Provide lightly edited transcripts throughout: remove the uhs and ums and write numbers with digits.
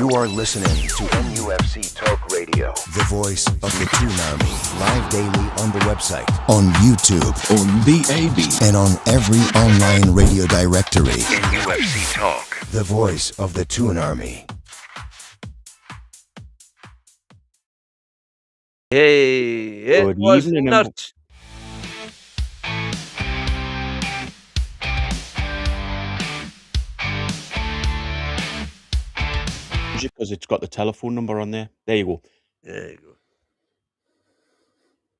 You are listening to NUFC Talk Radio, the voice of the Toon Army. Live daily on the website, on YouTube, on DAB, and on every online radio directory. NUFC Talk, the voice of the Toon Army. Hey, it Good was evening, not. because it's got the telephone number on there. There you go. There you go.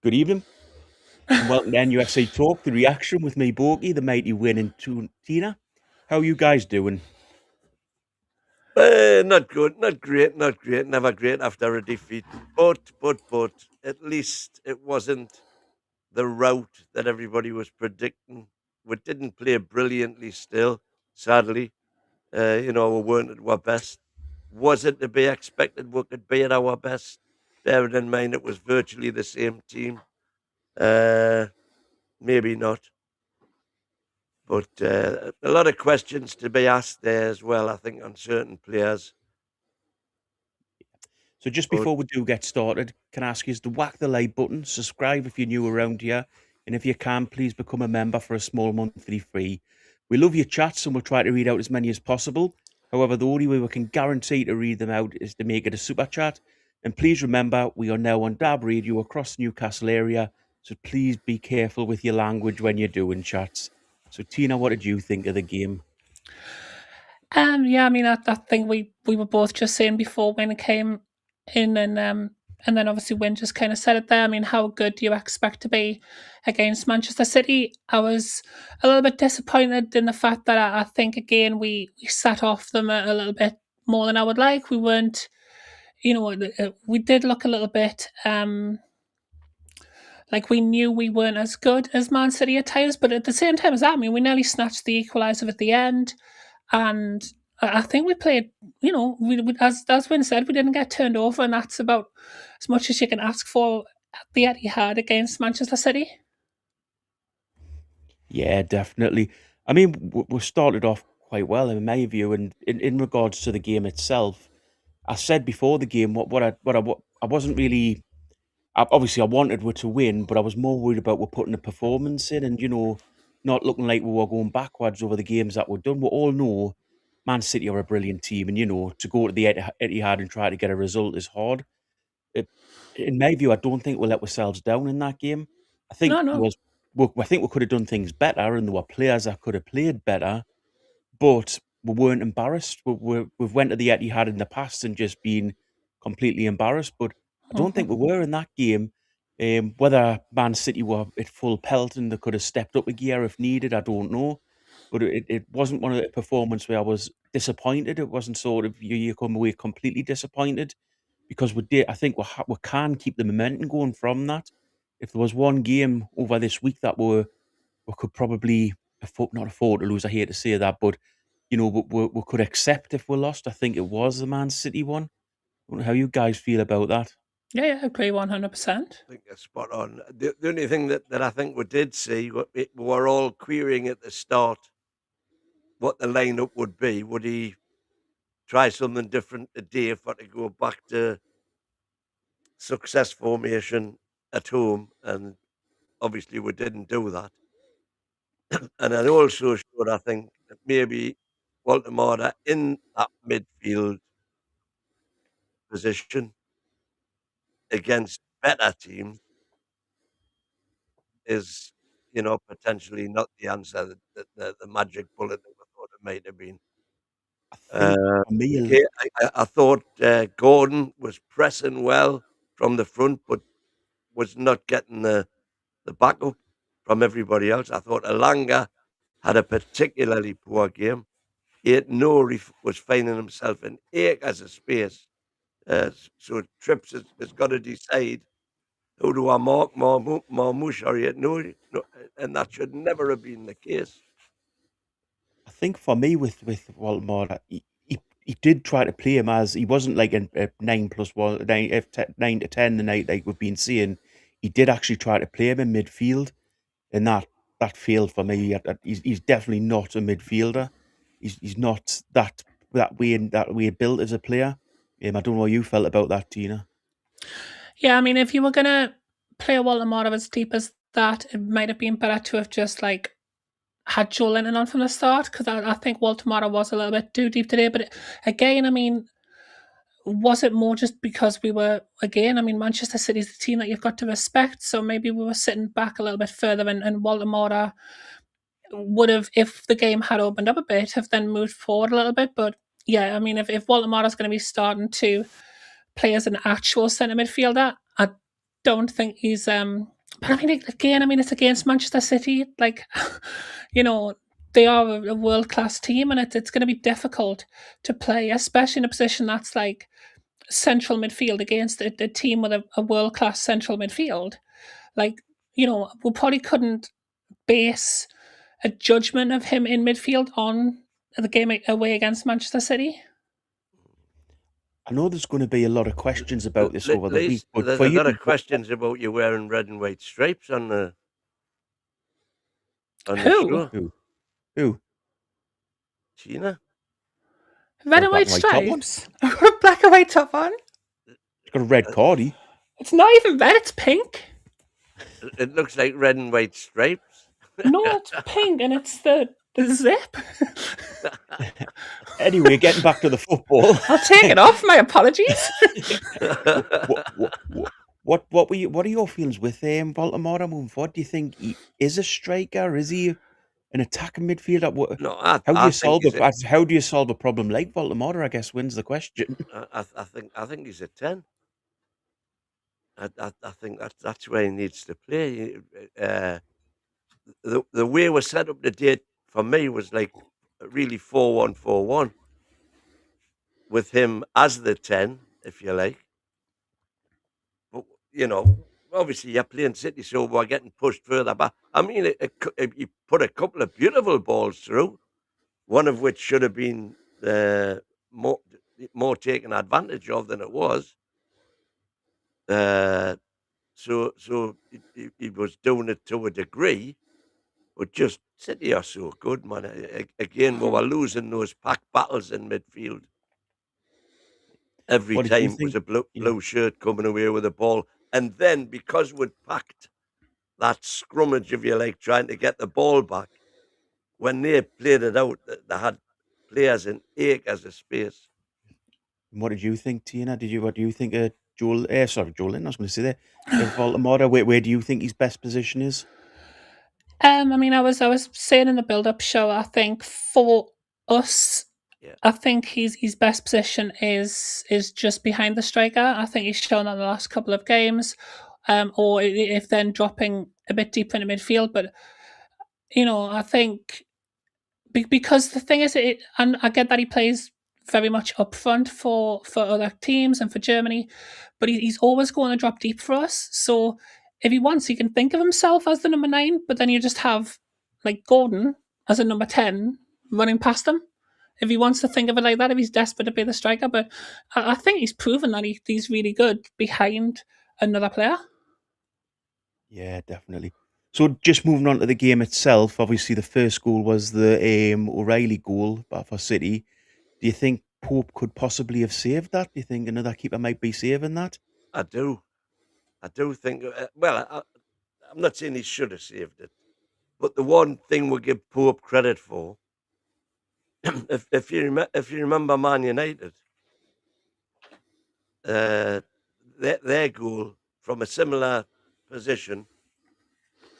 Good evening, and welcome to NUFC Talk, the reaction with me, Borky, the mighty Win and Tina. How are you guys doing? Not good, not great, never great after a defeat. But at least it wasn't the route that everybody was predicting. We didn't play brilliantly still, sadly. We weren't at our best. Was it to be expected we could be at our best? Bearing in mind it was virtually the same team. Maybe not. But a lot of questions to be asked there as well, I think, on certain players. So just before we do get started, can I ask you to whack the like button, subscribe if you're new around here, and if you can, please become a member for a small monthly fee. We love your chats and we'll try to read out as many as possible. However, the only way we can guarantee to read them out is to make it a super chat. And please remember, we are now on DAB radio across the Newcastle area, so please be careful with your language when you're doing chats. So Tina, what did you think of the game? Yeah, I mean, I think we were both just saying before when it came in, and then obviously Win just kind of said it there. I mean, how good do you expect to be against Manchester City? I was a little bit disappointed in the fact that I think again we sat off them a little bit more than I would like. We weren't, we did look a little bit like we knew we weren't as good as Man City at times, but at the same time as that, I mean, we nearly snatched the equaliser at the end. And I think we played, we as Win said, we didn't get turned over, and that's about as much as you can ask for at the Eddie Howe against Manchester City. Yeah, definitely. I mean, we started off quite well in my view, and in regards to the game itself, I said before the game I wasn't really. Obviously, I wanted we to win, but I was more worried about we're putting a performance in, and not looking like we were going backwards over the games that we've done. We all know Man City are a brilliant team, and to go to the Etihad and try to get a result is hard. In my view, I don't think we let ourselves down in that game. I think No. I think we could have done things better, and there were players that could have played better, but we weren't embarrassed. We've went to the Etihad in the past and just been completely embarrassed, but I don't think we were in that game. Whether Man City were at full pelt and they could have stepped up a gear if needed, I don't know. But it wasn't one of the performances where I was disappointed. It wasn't sort of you come away completely disappointed, because we did. I think we can keep the momentum going from that. If there was one game over this week that we could probably not afford to lose, I hate to say that, but we could accept if we lost, I think it was the Man City one. I don't know how you guys feel about that. Yeah, I agree 100%. I think that's spot on. The only thing that I think we did see, we were all querying at the start what the lineup would be. Would he try something different today if to go back to success formation at home? And obviously we didn't do that. And it also showed, I think, that maybe Baltimore in that midfield position against better teams is, potentially not the answer, the magic bullet that we thought it might have been. I think for me, Okay, I thought Gordon was pressing well from the front, but was not getting the backup from everybody else. I thought Elanga had a particularly poor game. Yet Nori was finding himself in acres of space. So Trips has got to decide, who do I mark, Marmoush or yet Nori? No, and that should never have been the case. I think for me with Baltimore, he did try to play him as he wasn't like a 9+1, 9 to 10 the night like we've been seeing. He did actually try to play him in midfield, and that failed for me. He's definitely not a midfielder. He's not that way built as a player. I don't know how you felt about that, Tina. Yeah, I mean, if you were going to play a Walter Morrow as deep as that, it might have been better to have just had Joe Linton on from the start, because I think Walter Morrow was a little bit too deep today. But again, I mean, was it more just because we were, again, I mean, Manchester City's the team that you've got to respect, so maybe we were sitting back a little bit further, and Walter Morrow would have, if the game had opened up a bit, have then moved forward a little bit. But yeah, I mean, if Walter Morrow's going to be starting to play as an actual centre midfielder, I don't think he's but I mean, again, I mean, it's against Manchester City. They are a world-class team, and it's going to be difficult to play, especially in a position that's like central midfield against a team with a world-class central midfield. We probably couldn't base a judgment of him in midfield on the game away against Manchester City. I know there's going to be a lot of questions about this over the week, but there's for a you, lot of questions about you wearing red and white stripes on the show. Who? Tina? Red and white stripes. I've got a black and white top on. It's got a red cardi. It's not even red, it's pink. It looks like red and white stripes. No, it's pink, and it's the zip. Anyway, getting back to the football. I'll take it off. My apologies. What are your feelings with Walter Morrow moving forward? Do you think he is a striker? Is he an attacking midfielder? No, how do you solve a problem like Walter Morrow? I guess wins the question. I think he's a 10. I think that's where he needs to play. The way we're set up today for me was like really 4-1-4-1 with him as the 10, if you like. But obviously you're playing City, so we're getting pushed further back. I mean, he put a couple of beautiful balls through, one of which should have been more taken advantage of than it was. So he was doing it to a degree, but just City are so good, man. Again, we were losing those pack battles in midfield. Every time was a blue shirt coming away with the ball. And then because we'd packed that scrummage, if you like, trying to get the ball back, when they played it out, they had players in acres of space. What did you think, Tina? What do you think of Joe Linton? I was going to say that. Walter Morrow, where do you think his best position is? I mean, I was saying in the build-up show, I think for us, I think his best position is just behind the striker. I think he's shown that the last couple of games, or if then dropping a bit deeper into midfield. But I think because the thing is, and I get that he plays very much up front for other teams and for Germany, but he's always going to drop deep for us. So if he wants, he can think of himself as the number 9, but then you just have like Gordon as a number 10 running past him. If he wants to think of it like that, if he's desperate to be the striker. But I think he's proven that he's really good behind another player. Yeah, definitely. So just moving on to the game itself, obviously the first goal was the O'Reilly goal for City. Do you think Pope could possibly have saved that? Do you think another keeper might be saving that? I do think, I'm not saying he should have saved it, but the one thing we give Pope credit for, if you remember Man United, their goal from a similar position,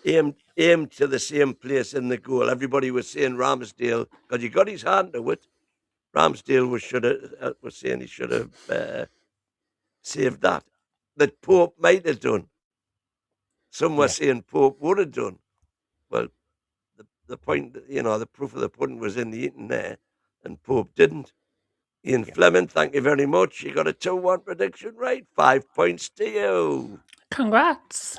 aimed to the same place in the goal. Everybody was saying Ramsdale, because he got his hand to it. Ramsdale was saying he should have saved that. That Pope might have done. Some were saying Pope would have done. Well, the point, the proof of the pudding was in the eating there, and Pope didn't. Ian Fleming, thank you very much. You got a 2-1 prediction right. 5 points to you. Congrats.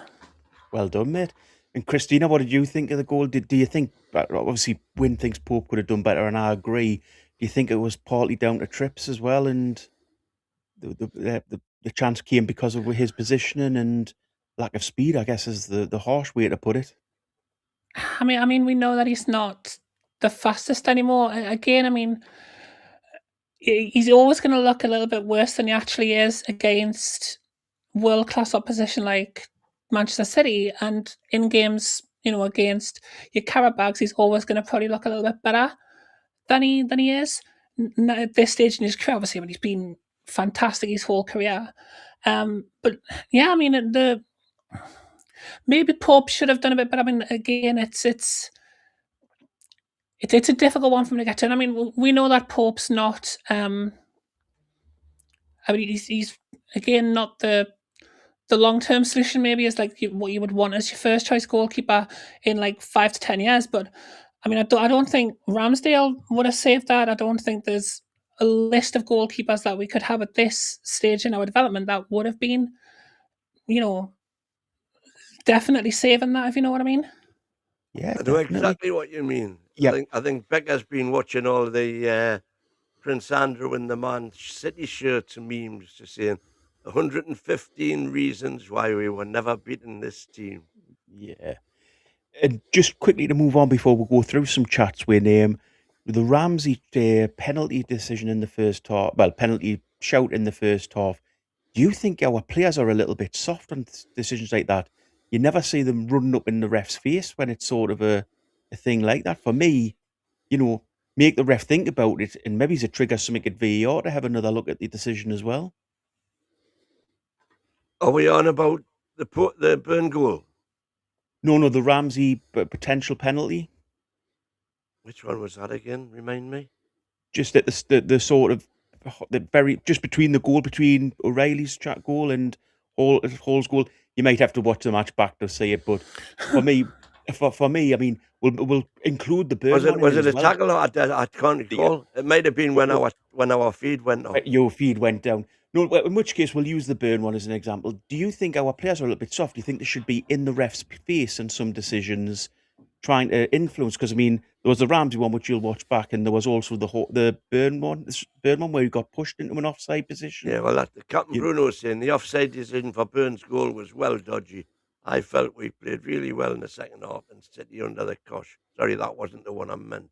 Well done, mate. And Christina, what did you think of the goal? Do you think, obviously, Wynn thinks Pope could have done better, and I agree. Do you think it was partly down to trips as well, and the chance came because of his positioning and lack of speed, I guess, is the harsh way to put it? I mean, we know that he's not the fastest anymore. Again, I mean, he's always going to look a little bit worse than he actually is against world-class opposition like Manchester City, and in games, against your Carabags, he's always going to probably look a little bit better than he is at this stage in his career. Obviously, he's been fantastic his whole career. But yeah, I mean, maybe Pope should have done a bit better. I mean, again, it's a difficult one for him to get to. And I mean, we know that Pope's not. I mean, he's again not the long-term solution. Maybe is like what you would want as your first choice goalkeeper in like 5 to 10 years. But I mean, I don't think Ramsdale would have saved that. I don't think there's a list of goalkeepers that we could have at this stage in our development that would have been, definitely saving that, if you know what I mean. Yeah, I know definitely. exactly what you mean. Yeah. I think Becca's been watching all the Prince Andrew and the Man City shirts and memes, just saying 115 reasons why we were never beating this team. Yeah. And just quickly to move on before we go through some chats with the Ramsey penalty decision in the first half, penalty shout in the first half. Do you think our players are a little bit soft on decisions like that? You never see them running up in the ref's face when it's sort of a thing like that. For me, make the ref think about it, and maybe it triggers something at VAR to have another look at the decision as well. Are we on about the burn goal? No, the Ramsey potential penalty. Which one was that again? Remind me. Just at the sort of just between the goal between O'Reilly's goal and Hall's goal. You might have to watch the match back to see it, but for me, I mean, we'll include the burn. Was it a tackle? I can't recall. It might have been when our feed went off. Your feed went down. No, in which case we'll use the burn one as an example. Do you think our players are a little bit soft? Do you think they should be in the ref's face in some decisions, trying to influence? Because I mean, there was the Ramsey one which you'll watch back, and there was also the burn one where he got pushed into an offside position. Yeah, well, the Captain Bruno saying the offside decision for Burns' goal was well dodgy. I felt we played really well in the second half and City under the cosh. Sorry, that wasn't the one I meant.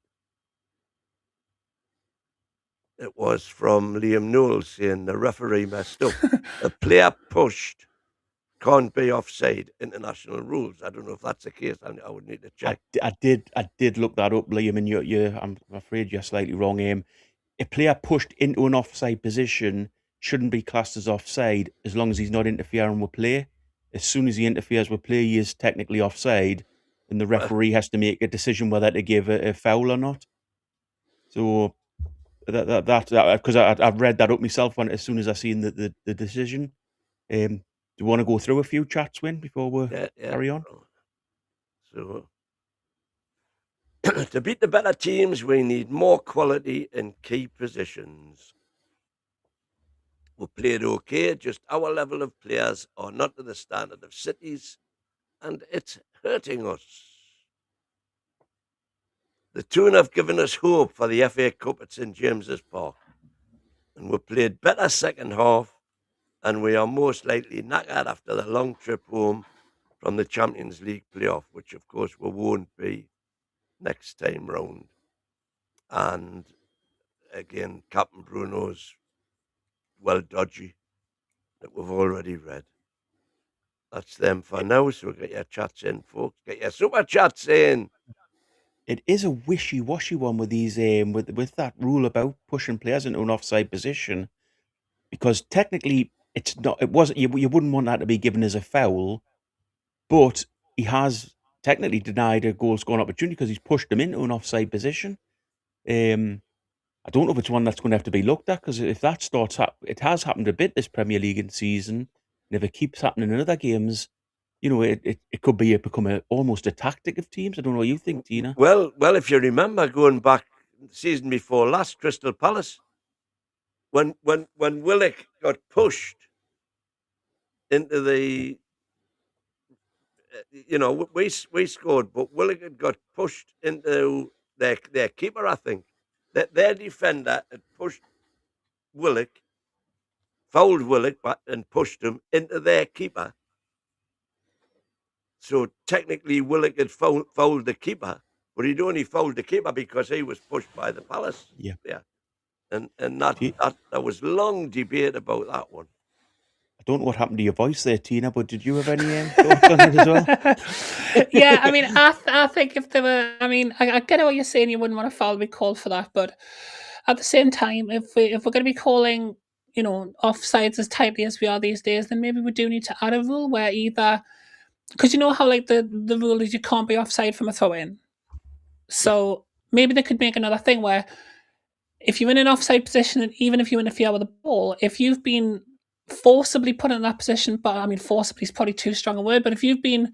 It was from Liam Knowles saying the referee messed up. The player pushed can't be offside international rules. I don't know if that's the case. I would need to check. I did look that up, Liam, and I'm afraid you're slightly wrong. A player pushed into an offside position shouldn't be classed as offside as long as he's not interfering with play. As soon as he interferes with play, he is technically offside, and the referee has to make a decision whether to give a foul or not. So that because I've read that up myself as soon as I seen the decision. Do you want to go through a few chats, Win, before we carry on? So to beat the better teams, we need more quality in key positions. We played okay, just our level of players are not to the standard of City's, and it's hurting us. The Toon have given us hope for the FA Cup at St James's Park, and we played better second half, and we are most likely knackered after the long trip home from the Champions League playoff, which of course we won't be next time round. And again, Captain Bruno's well dodgy that we've already read. That's them for now. So get your chats in, folks. Get your super chats in. It is a wishy-washy one with these with that rule about pushing players into an offside position, because technically it's not. It wasn't. You wouldn't want that to be given as a foul, but he has technically denied a goal-scoring opportunity because he's pushed him into an offside position. I don't know if it's one that's going to have to be looked at, because if that starts it has happened a bit this Premier League season, and if it keeps happening in other games, it could become almost a tactic of teams. I don't know what you think, Tina. Well, if you remember going back the season before last, Crystal Palace, when Willock got pushed into the, we scored, but Willock had got pushed into their keeper, I think. That their defender had pushed Willock, fouled Willock, and pushed him into their keeper. So technically, Willock had fouled the keeper, but he'd only fouled the keeper because he was pushed by the Palace. Yeah. and Do you- there was long debate about that one. I don't know what happened to your voice there, Tina, but did you have any thoughts on it as well? Yeah, I mean, I think if there were, I mean, I get what you're saying. You wouldn't want to follow be called for that, but at the same time, if we're going to be calling, offsides as tightly as we are these days, then maybe we do need to add a rule where either, because you know how like the rule is you can't be offside from a throw in. Yeah. So maybe they could make another thing where if you're in an offside position, and even if you interfere with the ball, if you've been forcibly put in that position, but I mean, forcibly is probably too strong a word, but if you've been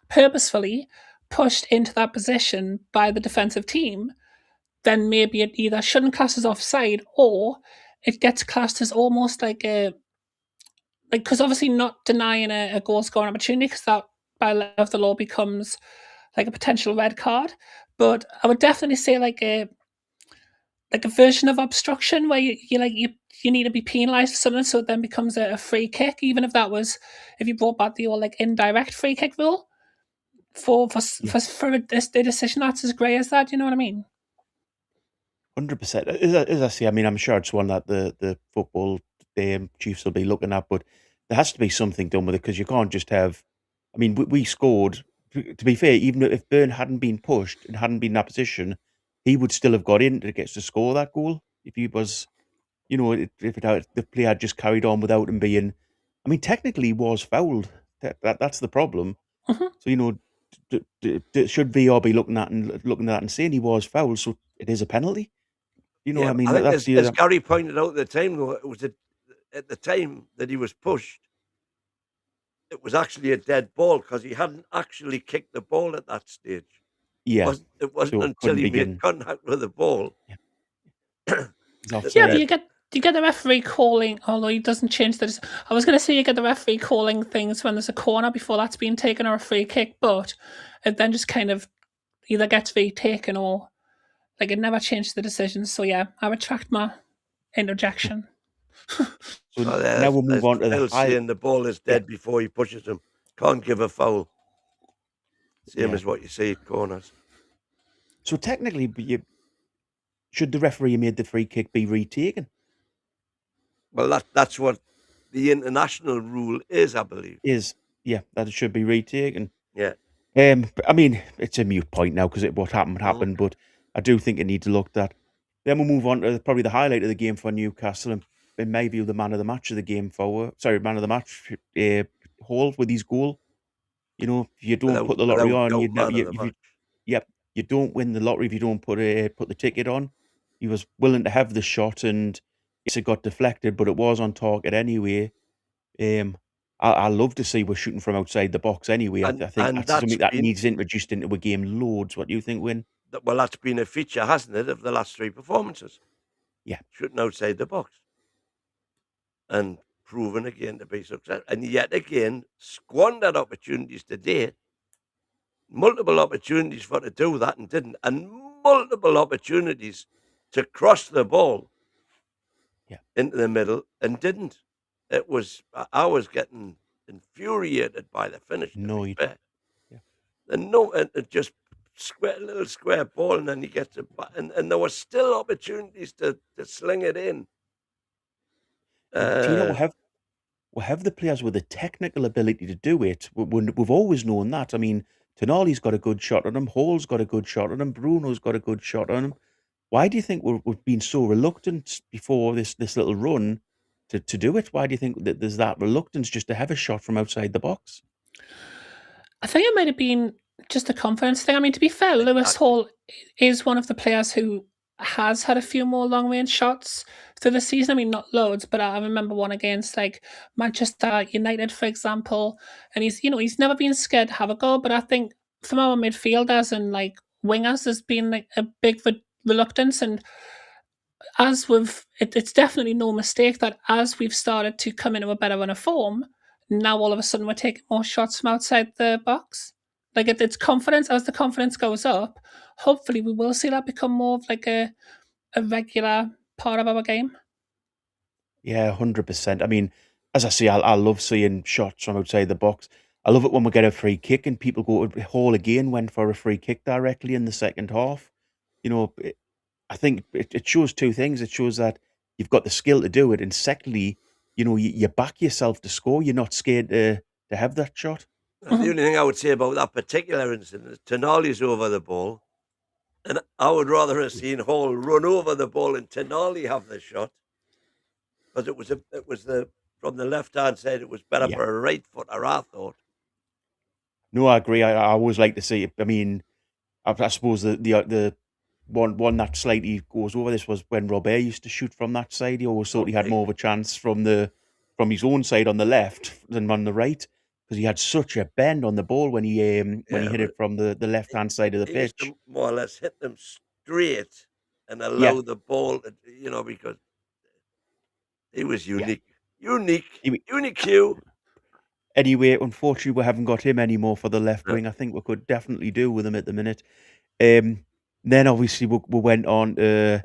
purposefully pushed into that position by the defensive team, then maybe it either shouldn't class as offside or it gets classed as almost like because obviously not denying a goal scoring opportunity, because that by letter of the law becomes like a potential red card. But I would definitely say like a version of obstruction where you need to be penalised for something, so it then becomes a free kick, even if that was if you brought back the old like indirect free kick rule for Yeah. a decision that's as grey as that. You know what I mean? 100%. As I say, I mean, I'm sure it's one that the football chiefs will be looking at, but there has to be something done with it because you can't just have. I mean, we scored. To be fair, even if Byrne hadn't been pushed and hadn't been in that position, he would still have got in to get to score that goal. If he was, the player had just carried on without him being. I mean, technically, he was fouled. That's the problem. Mhm. So should VR be looking at that and saying he was fouled? So it is a penalty. Yeah, I mean, I think that's as Gary pointed out at the time, though, it was at the time that he was pushed, it was actually a dead ball because he hadn't actually kicked the ball at that stage. yeah. It wasn't So it until couldn't he begin. made contact with the ball Yeah, he's that Yeah, offside. but then you get the referee calling, although he doesn't change the. I was going to say you get the referee calling things when there's a corner before that's being taken or a free kick, but it then just kind of either gets retaken or like it never changed the decisions. So yeah, I retract my interjection. So oh, now we'll move there's on to the Phil high. saying the ball is Yeah, dead before he pushes him. Can't give a foul. Same yeah. as what you see at corners. So technically, should the referee who made the free kick be retaken? Well, that's what the international rule is, I believe. That it should be retaken. Yeah. But, I mean, it's a mute point now because what happened Mhm. happened, but I do think it needs to looked at. Then we'll move on to probably the highlight of the game for Newcastle and in my view the man of the match of the game man of the match, Hall with his goal. If you don't put the lottery Without on, doubt, man of the if you match. yep, you don't win the lottery if you don't put the ticket on. He was willing to have the shot, and yes, it got deflected, but it was on target anyway. Um, I love to see we're shooting from outside the box anyway. I think And that's something that's that been needs introduced into a game loads. What do you think, Win? well, that's been a feature, hasn't it, of the last three performances? Yeah, Shooting outside the box and proven again to be successful. And yet again, squandered opportunities today, multiple opportunities for to do that and didn't, and multiple opportunities to cross the ball yeah. into the middle and didn't. I was getting infuriated by the finish, to be Annoyed. fair. Yeah. And no, and it just little square ball, and then he gets it back, and there were still opportunities to sling it in. Do you know Uh, we have the players with the technical ability to do it. We've always known that. I mean, Tonali's got a good shot on him. Hall's got a good shot on him. Bruno's got a good shot on him. Why do you think we've been so reluctant before this little run to do it? Why do you think that there's that reluctance just to have a shot from outside the box? I think it might have been just a confidence thing. I mean, to be fair, Lewis exactly. Hall is one of the players who has had a few more long range shots through the season. I mean, not loads, but I remember one against like Manchester United, for example. And he's never been scared to have a go. But I think from our midfielders and like wingers, there's been like a big reluctance. And it's definitely no mistake that as we've started to come into a better run of form, now all of a sudden we're taking more shots from outside the box. Like it's confidence. As the confidence goes up, hopefully we will see that become more of like a regular part of our game. Yeah, 100%. I mean, as I say, I love seeing shots from outside the box. I love it when we get a free kick and people go to Hall again, went for a free kick directly in the second half. You know, I think it shows two things. It shows that you've got the skill to do it, and secondly, you back yourself to score. You're not scared to have that shot. The only thing I would say about that particular incident is Tonali's over the ball, and I would rather have seen Hall run over the ball and Tonali have the shot, because it was from the left hand side. It was better Yeah. for a right footer, I thought. No, I agree. I always like to see it. I mean, I suppose the one that slightly goes over this was when Robert used to shoot from that side. He always thought he had more of a chance from his own side on the left than on the right, because he had such a bend on the ball when he hit it from the left hand side of the He used pitch. to more or less hit them straight and allow the ball, because he was unique. Unique. Anyway, unfortunately, we haven't got him anymore for the left wing. I think we could definitely do with him at the minute. Then obviously we went on to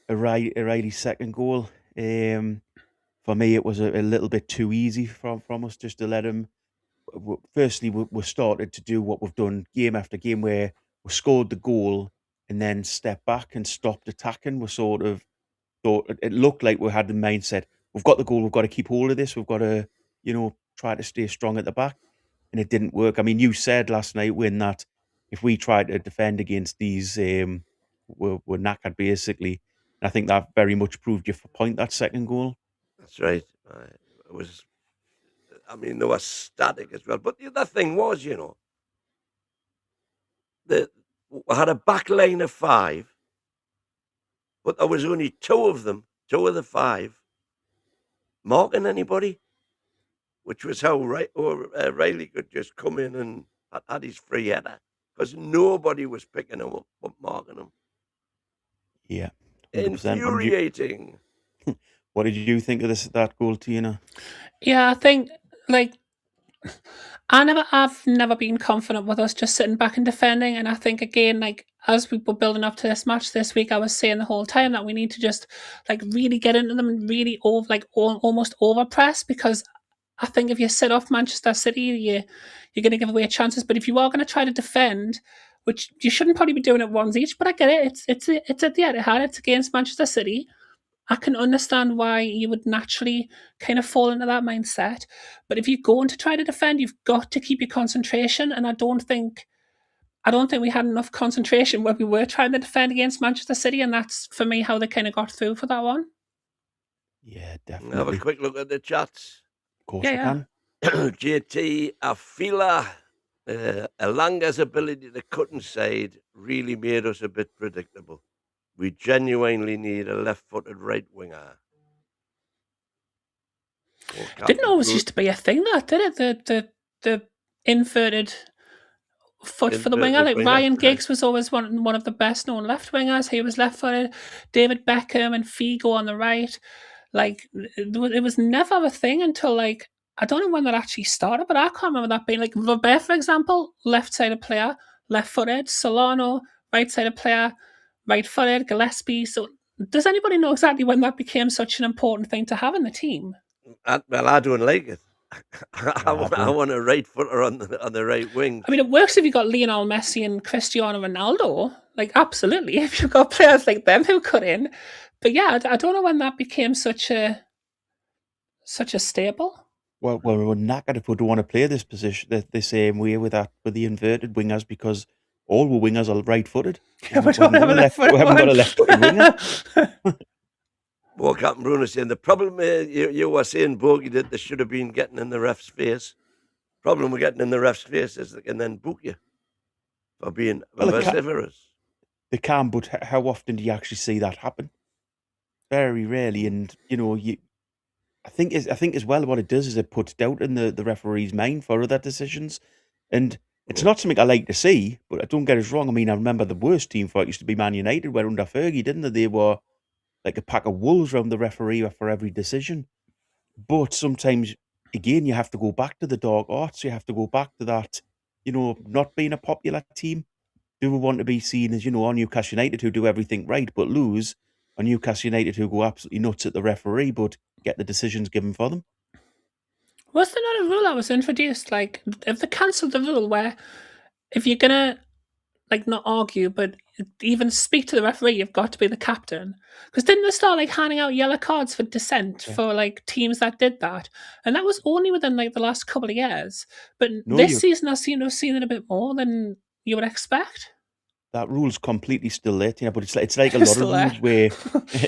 O'Reilly's second goal. For me, it was a little bit too easy from us just to let him. Firstly, we started to do what we've done game after game, where we scored the goal and then stepped back and stopped attacking. We sort of thought it looked like we had the mindset: we've got the goal, we've got to keep hold of this, we've got to, try to stay strong at the back, and it didn't work. I mean, you said last night, Win, that if we tried to defend against these, we're knackered basically. And I think that very much proved your point, that second goal. That's right. They were static as well. But the other thing was, we had a back line of 5, but there was only 2 of them, 2 of the 5, marking anybody, which was how Riley could just come in and had his free header, because nobody was picking him up, but marking him. Yeah. 100%. Infuriating. What did you think of that goal, Tina? Yeah, I think, I've never been confident with us just sitting back and defending. And I think, again, as we were building up to this match this week, I was saying the whole time that we need to just really get into them and really almost over press, because I think if you sit off Manchester City, you're going to give away chances. But if you are going to try to defend, which you shouldn't probably be doing it once each, but I get it. It's at the Etihad. It's against Manchester City. I can understand why you would naturally kind of fall into that mindset. But if you're going to try to defend, you've got to keep your concentration. And I don't think we had enough concentration when we were trying to defend against Manchester City. And that's, for me, how they kind of got through for that one. Yeah, definitely. Have a quick look at the chats. Of course I can. JT Afila, Elanga's ability to cut inside really made us a bit predictable. We genuinely need a left-footed right winger. Didn't always used to be a thing, that did it? The inverted foot for the winger. Ryan Giggs was always one of the best known left wingers. He was left-footed. David Beckham and Figo on the right. It was never a thing until I don't know when that actually started, but I can't remember that being Robert, for example, left-sided player, left-footed. Solano, right-sided player, right-footed. Gillespie. So does anybody know exactly when that became such an important thing to have in the team? I don't like it. I want a right footer on the right wing. I mean, it works if you've got Lionel Messi and Cristiano Ronaldo. Absolutely, if you've got players like them who cut in. But yeah, I don't know when that became such a staple. Well, we're knackered if we don't want to play this position the same way with the inverted wingers, because all the wingers are right-footed. Yeah, we haven't got a left-footed winger. Well, Captain Bruno saying the problem you were saying, Bogey, that they should have been getting in the ref's face. Problem with getting in the ref's face is they can then book you for being vociferous. They can, but how often do you actually see that happen? Very rarely, and I think as well what it does is it puts doubt in the referee's mind for other decisions, and it's not something I like to see. But don't get us wrong. I mean, I remember the worst team fight used to be Man United, where under Fergie, didn't they? They were like a pack of wolves around the referee for every decision. But sometimes, again, you have to go back to the dark arts. You have to go back to that, not being a popular team. Do we want to be seen as, our Newcastle United who do everything right but lose, or Newcastle United who go absolutely nuts at the referee but get the decisions given for them? Was there not a rule that was introduced? If they cancelled the rule where if you're going to, not argue, but even speak to the referee, you've got to be the captain. Because didn't they start like handing out yellow cards for dissent Yeah. for like teams that did that? And that was only within like the last couple of years. But No, this you season, I seem to have seen it a bit more than you would expect. that rule's completely still there, Tina, but it's like a It's lot of still there. rules where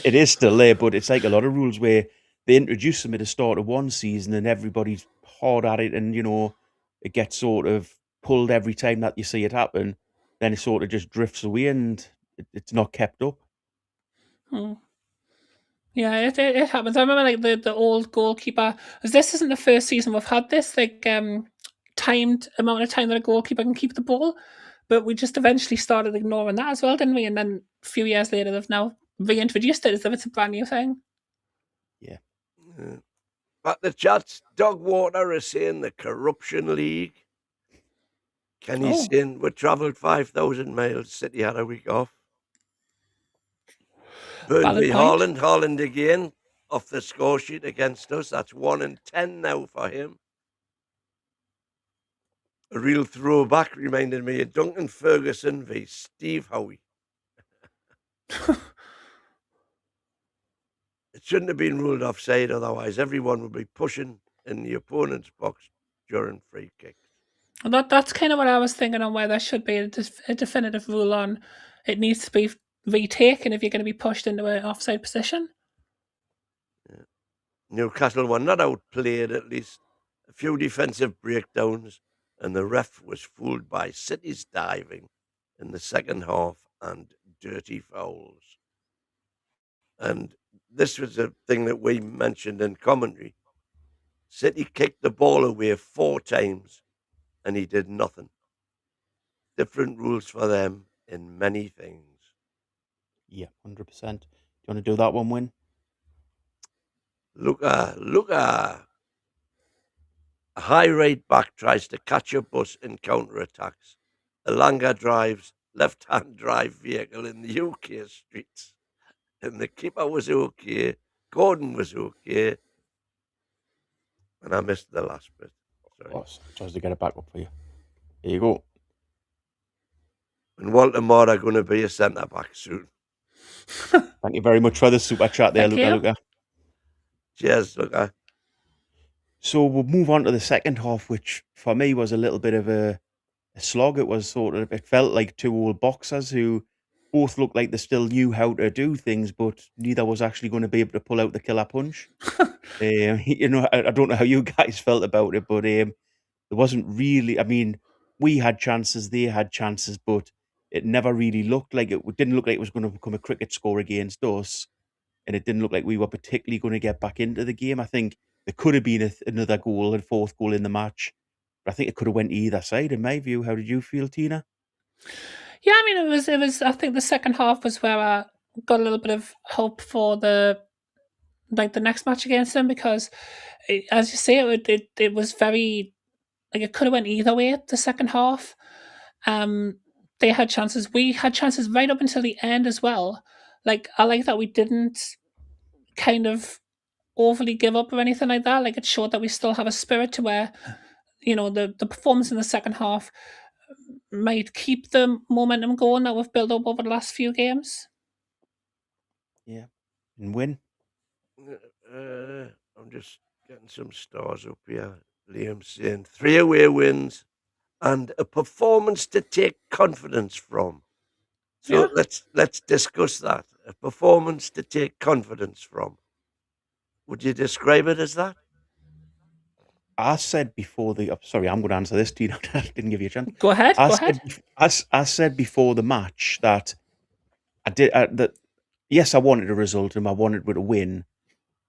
it is still there, but it's like a lot of rules where they introduce them at the start of one season and everybody's hard at it, and it gets sort of pulled every time that you see it happen. Then it sort of just drifts away and it's not kept up. Hmm. Yeah, it happens. I remember like the old goalkeeper, as this isn't the first season we've had this like timed amount of time that a goalkeeper can keep the ball, but we just eventually started ignoring that as well, didn't we? And then a few years later, they've now reintroduced it as if it's a brand new thing. Yeah. But the chat's Dogwater is saying the Corruption League. Kenny's saying we travelled 5,000 miles. City had a week off. Burnley, Haaland again off the score sheet against us. That's 1 in 10 now for him. A real throwback reminded me of Duncan Ferguson v Steve Howe. It shouldn't have been ruled offside, otherwise everyone would be pushing in the opponent's box during free kicks. Well, that's kind of what I was thinking on where there should be a definitive rule on it needs to be retaken if you're going to be pushed into an offside position. Yeah. Newcastle were not outplayed, at least. A few defensive breakdowns, and the ref was fooled by City's diving in the second half and dirty fouls. And this was a thing that we mentioned in commentary. City kicked the ball away 4 times, and he did nothing. Different rules for them in many things. Yeah, 100%. Do you want to do that one, Win? Look, a high right back tries to catch a bus in counter-attacks. Elanga drives left-hand drive vehicle in the UK streets. And the keeper was okay. Gordon was okay. And I missed the last bit. Sorry. Oh, tries to get it back up for you. There you go. And Walter Moore going to be a centre-back soon. Thank you very much for the super chat there, Luca. Cheers, Luca. So we'll move on to the second half, which for me was a little bit of a slog. It was it felt like two old boxers who both looked like they still knew how to do things, but neither was actually going to be able to pull out the killer punch. I don't know how you guys felt about it, but there wasn't really. I mean, we had chances, they had chances, but it never really looked like it didn't look like it was going to become a cricket score against us, and it didn't look like we were particularly going to get back into the game. I think there could have been another goal, a fourth goal in the match, but I think it could have went either side. In my view, how did you feel, Tina? Yeah, I mean, it was. I think the second half was where I got a little bit of hope for the next match against them, because, as you say, it was very like it could have went either way. The second half, they had chances. We had chances right up until the end as well. Like I like that we didn't kind of overly give up or anything like that. Like it showed that we still have a spirit to where, the performance in the second half might keep the momentum going that we've built up over the last few games. Yeah. And Win? I'm just getting some stars up here. Liam saying 3 away wins and a performance to take confidence from. So let's discuss that. A performance to take confidence from. Would you describe it as that? I said before sorry, I'm going to answer this, Tina. I didn't give you a chance. Go ahead. I said before the match that yes, I wanted a result and I wanted to win,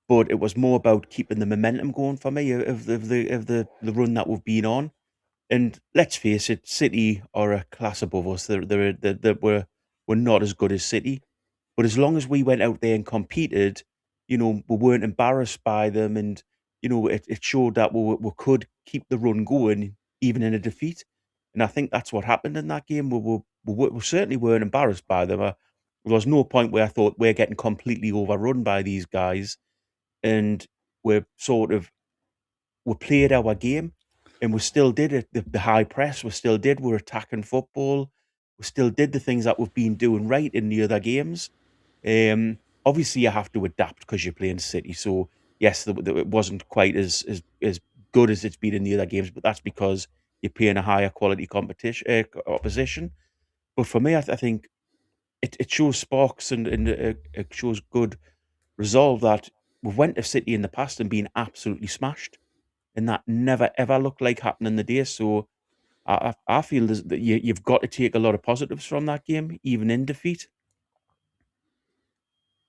but it was more about keeping the momentum going for me of the run that we've been on. And let's face it, City are a class above us. We're not as good as City, but as long as we went out there and competed, we weren't embarrassed by them, and it showed that we could keep the run going even in a defeat. And I think that's what happened in that game. We certainly weren't embarrassed by them. There was no point where I thought we're getting completely overrun by these guys, and we played our game. And we still did it. The high press, we still did. We're attacking football. we still did the things that we've been doing right in the other games. Obviously, you have to adapt because you're playing City. So yes, it wasn't quite as good as it's been in the other games, but that's because you're playing a higher quality opposition. But for me, I think it shows sparks and it shows good resolve that we've went to City in the past and been absolutely smashed, and that never ever looked like happening the day. So I feel that you've got to take a lot of positives from that game, even in defeat.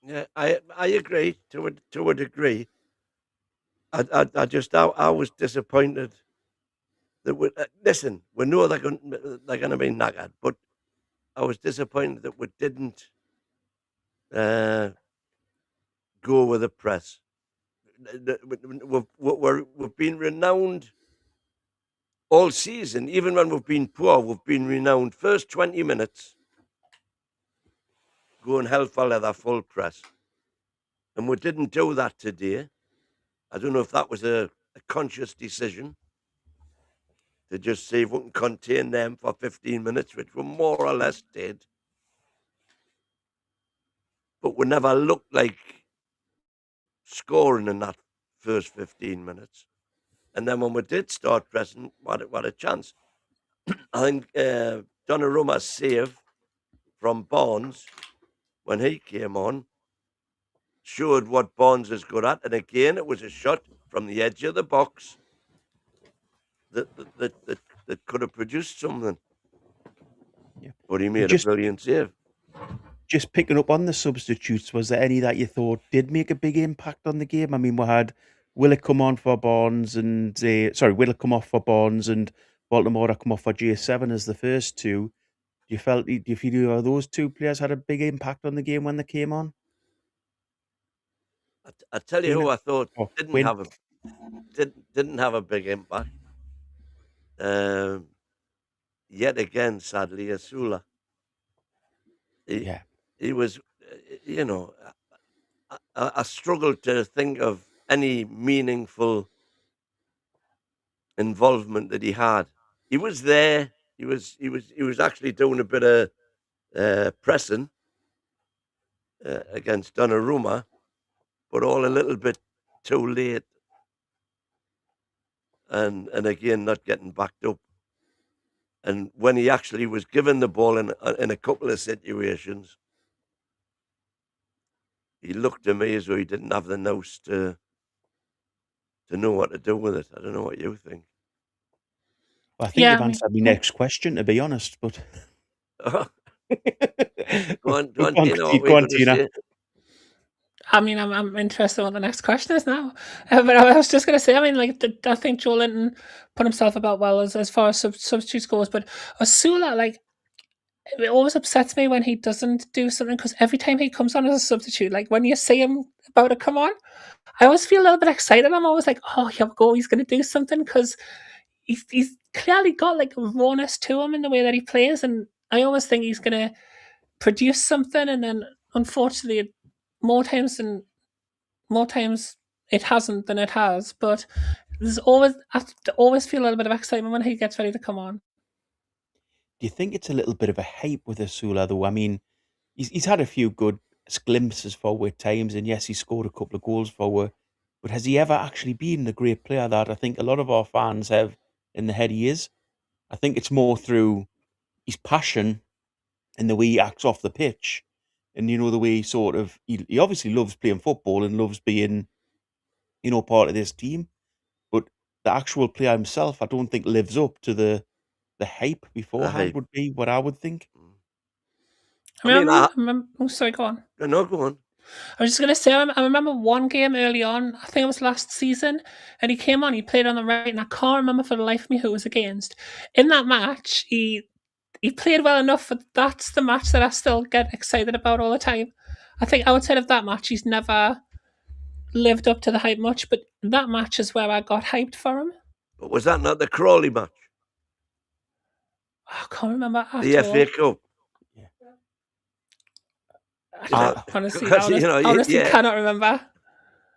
Yeah, I agree to a degree. I was disappointed that listen. We know they're going to be knackered, but I was disappointed that we didn't go with the press. We've been renowned all season, even when we've been poor. We've been renowned. First 20 minutes, going hell for leather, full press, and we didn't do that today. I don't know if that was a conscious decision to just see if we can contain them for 15 minutes, which we more or less did. But we never looked like scoring in that first 15 minutes. And then when we did start pressing, what a chance. I think Donnarumma's save from Barnes, when he came on, showed what Barnes is good at. And again, it was a shot from the edge of the box that could have produced something. Yeah. But he made a brilliant save. Just picking up on the substitutes, was there any that you thought did make a big impact on the game? I mean, we had Willett come on for Barnes and Willett come off for Barnes and Baltimore come off for J7 as the first two. Do you feel those two players had a big impact on the game when they came on? I tell you who I thought didn't have a big impact. Yet again, sadly, Asula. He was, I struggled to think of any meaningful involvement that he had. He was there. He was actually doing a bit of pressing against Donnarumma, but all a little bit too late, and again not getting backed up. And when he actually was given the ball in a couple of situations, he looked to me as though he didn't have the nous to know what to do with it. I don't know what you think. Well, I think you've answered my next question, to be honest. But go on, Tina. I mean, I'm interested in what the next question is now. But I was just going to say, I mean, I think Joe Linton put himself about well as far as substitute goes. But Asula, it always upsets me when he doesn't do something, because every time he comes on as a substitute, when you see him about to come on, I always feel a little bit excited. I'm always like, oh, here we go, he's going to do something, because he's clearly got a rawness to him in the way that he plays, and I always think he's going to produce something, and then unfortunately more times it hasn't than it has. But I always feel a little bit of excitement when he gets ready to come on. Do you think it's a little bit of a hype with Asula, though? I mean, he's had a few good glimpses forward times, and yes, he scored a couple of goals forward. But has he ever actually been the great player that I think a lot of our fans have in the head he is? I think it's more through his passion and the way he acts off the pitch. And, the way he obviously loves playing football and loves being, part of this team. But the actual player himself, I don't think lives up to the hype beforehand, would be what I would think. Sorry, go on. No, go on. I was just going to say, I remember one game early on, I think it was last season, and he came on, he played on the right, and I can't remember for the life of me who it was against. In that match, he played well enough, but that's the match that I still get excited about all the time. I think outside of that match, he's never lived up to the hype much, but that match is where I got hyped for him. But was that not the Crawley match? I can't remember at the all. FA Cup. Honestly, cannot remember.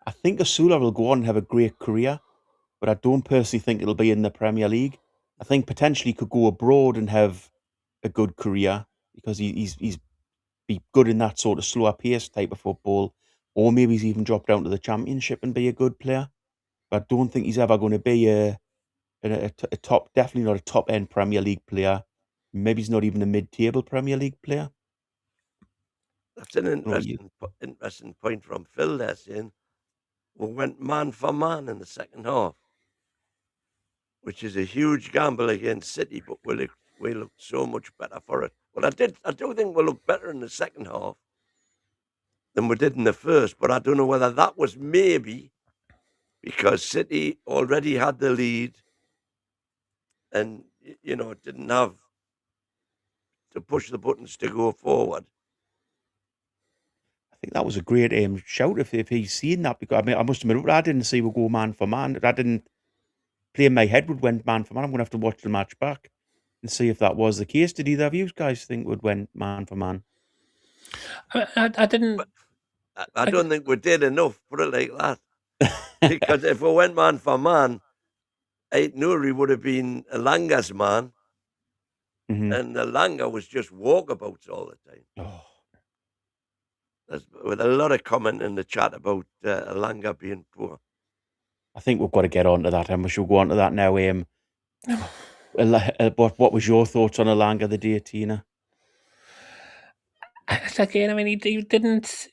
I think Asula will go on and have a great career, but I don't personally think it'll be in the Premier League. I think potentially he could go abroad and have a good career, because he's be good in that sort of slower pace type of football, or maybe he's even dropped down to the Championship and be a good player. But I don't think he's ever going to be a top, definitely not a top end Premier League player. Maybe he's not even a mid-table Premier League player. That's an I don't know what you- interesting point from Phil there, saying we went man for man in the second half, which is a huge gamble against City, but we looked so much better for it. Well, I do think we looked better in the second half than we did in the first, but I don't know whether that was maybe because City already had the lead and, didn't have to push the buttons to go forward. I think that was a great shout if he's seen that, because I mean I must admit I didn't see we go man for man. I didn't play in my head would went man for man. I'm gonna have to watch the match back and see if that was the case. Did either of you guys think would went man for man? I didn't. But I don't think we did enough, put it like that. Because if we went man for man, Nouri would have been Elanga's man, Mhm. and Elanga was just walkabouts all the time. Oh, With a lot of comment in the chat about Elanga being poor. I think we've got to get on to that, and we should go on to that now. What was your thoughts on Elanga the day, Tina? Again, I mean, he didn't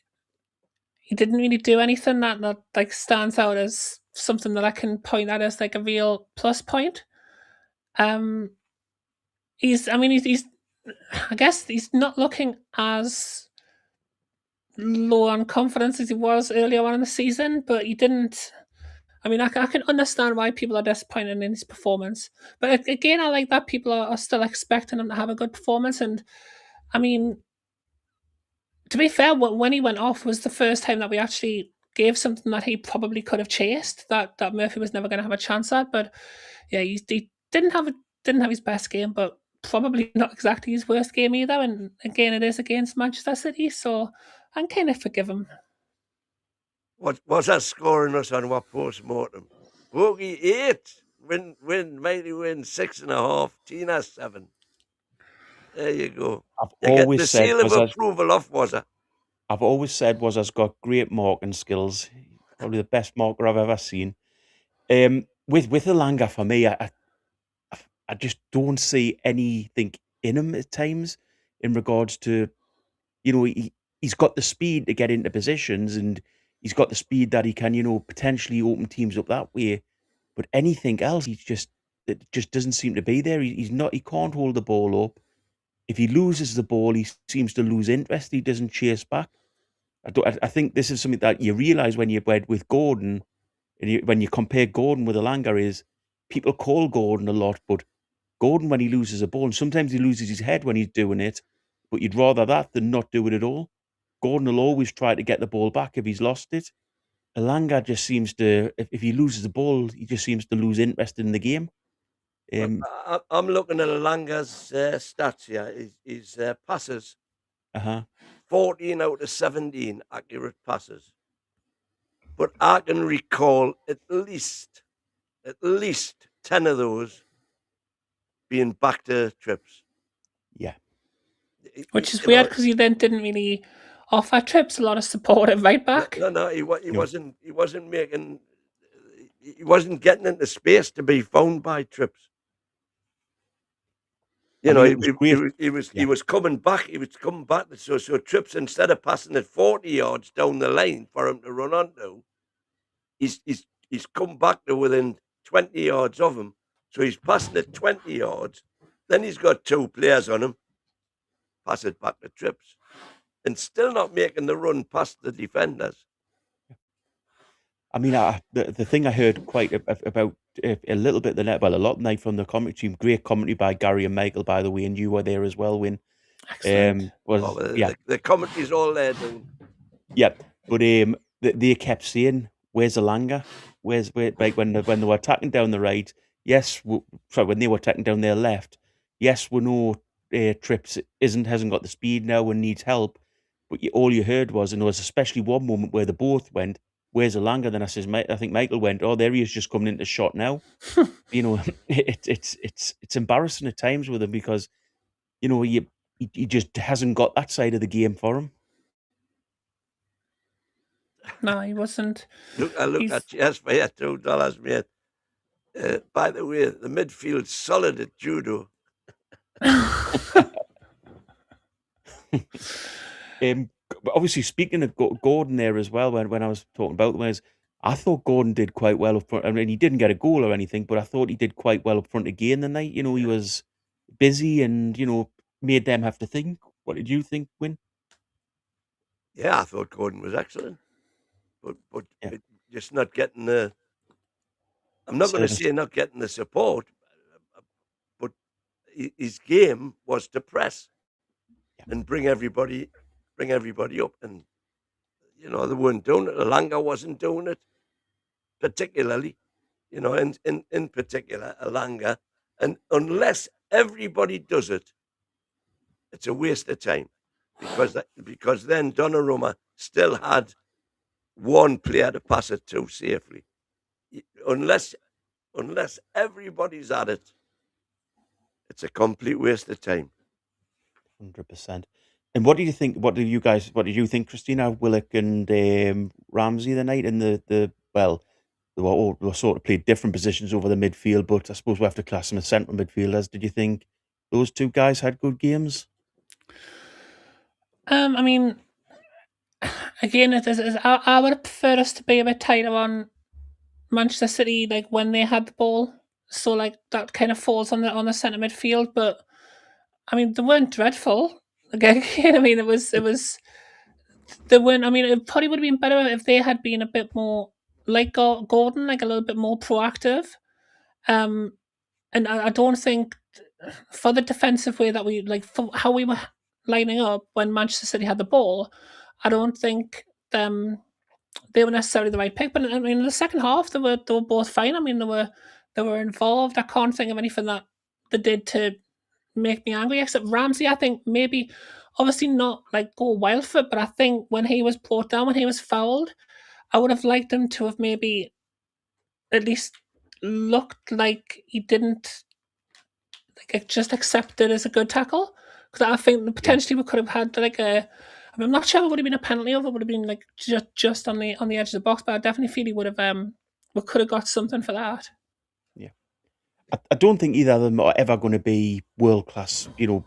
really do anything that like stands out as something that I can point at as like a real plus point. He's I guess he's not looking as low on confidence as he was earlier on in the season, but he didn't. I mean, I can understand why people are disappointed in his performance, but again, I like that people are still expecting him to have a good performance. And I mean, to be fair, when he went off was the first time that we actually gave something that he probably could have chased, that Murphy was never going to have a chance at. But yeah, he didn't have his best game, but probably not exactly his worst game either. And again, it is against Manchester City, so I'm kind of forgive him. What's that scoring us on what post-mortem? Bogey 8, mighty win 6.5, Tina 7. There you go. I've You get always the said seal of approval off, was it? I've always said has got great marking skills. Probably the best marker I've ever seen. With Elanga, for me, I just don't see anything in him at times in regards to, he's got the speed to get into positions, and he's got the speed that he can, potentially open teams up that way. But anything else, it just doesn't seem to be there. He can't hold the ball up. If he loses the ball, he seems to lose interest. He doesn't chase back. I think this is something that you realise when you're with Gordon, and when you compare Gordon with Elanga, is people call Gordon a lot, but Gordon, when he loses a ball, and sometimes he loses his head when he's doing it, but you'd rather that than not do it at all. Gordon will always try to get the ball back if he's lost it. Elanga just seems to, if he loses the ball, he just seems to lose interest in the game. I'm looking at Elanga's stats here. His passes, 14 out of 17 accurate passes. But I can recall at least 10 of those being back to trips. Yeah. Which is weird, because he then didn't really offer trips a lot of support at right back. No, he wasn't getting into space to be found by trips. He was coming back. He was coming back. So trips, instead of passing it 40 yards down the lane for him to run onto, he's come back to within 20 yards of him. So he's passing it 20 yards. Then he's got two players on him. Pass it back to trips, and still not making the run past the defenders. I mean, the thing I heard quite about a little bit a lot night from the commentary team. Great commentary by Gary and Michael, by the way, and you were there as well. When the commentary's all there, dude. Yeah, but they kept saying, "Where's Elanga? Like when they were attacking down the right? Yes, when they were attacking down their left. Yes, we know Trips hasn't got the speed now and needs help. But all you heard was, and there was especially one moment where they both went, "Where's Elanga?" Then I think Michael went, "Oh, there he is, just coming into shot now." It's embarrassing at times with him, because he just hasn't got that side of the game for him. No, he wasn't. I look at you for your $2, mate. By the way, the midfield's solid at judo. Obviously, speaking of Gordon there as well, when I was talking about the ways, I thought Gordon did quite well up front. I mean, he didn't get a goal or anything, but I thought he did quite well up front again the night. You know, he was busy and, you know, made them have to think. What did you think, Win? Yeah, I thought Gordon was excellent, but Yeah. just not getting the. I'm not going to say not getting the support, but his game was to press and bring everybody up, and you know they weren't doing it. Elanga wasn't doing it particularly, you know, in particular Elanga, and unless everybody does it, it's a waste of time because then Donnarumma still had one player to pass it to safely. Unless everybody's at it, it's a complete waste of time. 100%. And what do you think? What did you think, Christina, Willock and Ramsey the night in the well, they were sort of played different positions over the midfield, but I suppose we have to class them as central midfielders. Did you think those two guys had good games? I mean, again, I would prefer us to be a bit tighter on Manchester City, like when they had the ball. So like that kind of falls on the centre midfield. But I mean, they weren't dreadful. Again, I mean, it was they weren't. I mean, it probably would have been better if they had been a bit more like Gordon, like a little bit more proactive. And I don't think for the defensive way that we like for how we were lining up when Manchester City had the ball, I don't think they were necessarily the right pick. But I mean, in the second half, they were both fine. I mean, they were involved. I can't think of anything that they did to make me angry. Except Ramsey, I think maybe, obviously not like go wild for it, but I think when he was brought down, when he was fouled, I would have liked him to have maybe at least looked like he didn't like just accept it as a good tackle. Because I think potentially we could have had like a. I mean, I'm not sure it would have been a penalty or it would have been like just on the edge of the box, but I definitely feel he would have we could have got something for that. Yeah, I don't think either of them are ever going to be world class. You know,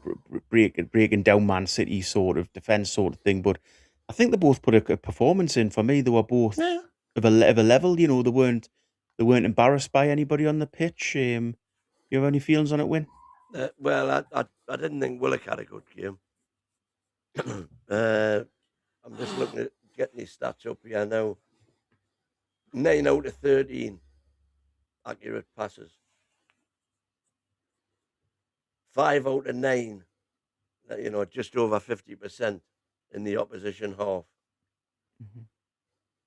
breaking down Man City sort of defense sort of thing. But I think they both put a performance in. For me, they were both of a level. You know, they weren't embarrassed by anybody on the pitch. You have any feelings on it, Win? Well, I didn't think Willock had a good game. I'm just looking at getting his stats up here now. 9 out of 13 accurate passes. 5 out of 9, you know, just over 50% in the opposition half.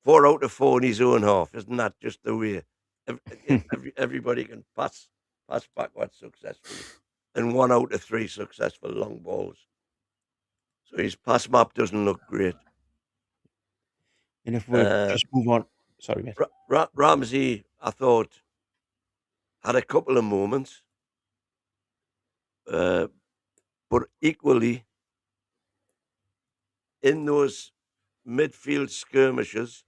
4 out of 4 in his own half. Isn't that just the way? Everybody can pass backwards successfully. And 1 out of 3 successful long balls. So his pass map doesn't look great. And if we just move on, sorry, mate. Ramsey, I thought, had a couple of moments, but equally in those midfield skirmishes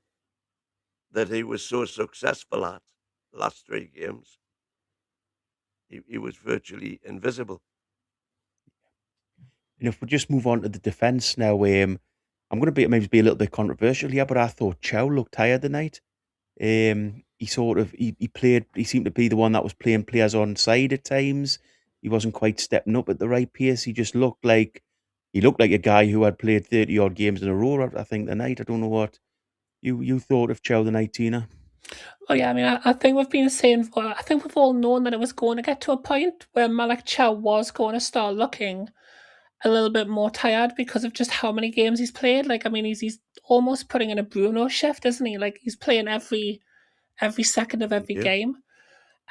that he was so successful at the last 3 games, he was virtually invisible. And if we just move on to the defence now, I'm going to maybe be a little bit controversial here, but I thought Chow looked tired tonight. He sort of he played. He seemed to be the one that was playing players on side at times. He wasn't quite stepping up at the right pace. He just looked like a guy who had played 30 odd games in a row. I think tonight. I don't know what you thought of Chow tonight, Tina. Oh yeah, I mean, I think we've been saying. I think we've all known that it was going to get to a point where Malik Chow was going to start looking a little bit more tired because of just how many games he's played. Like, I mean, he's almost putting in a Bruno shift, isn't he? Like, he's playing every second of every game.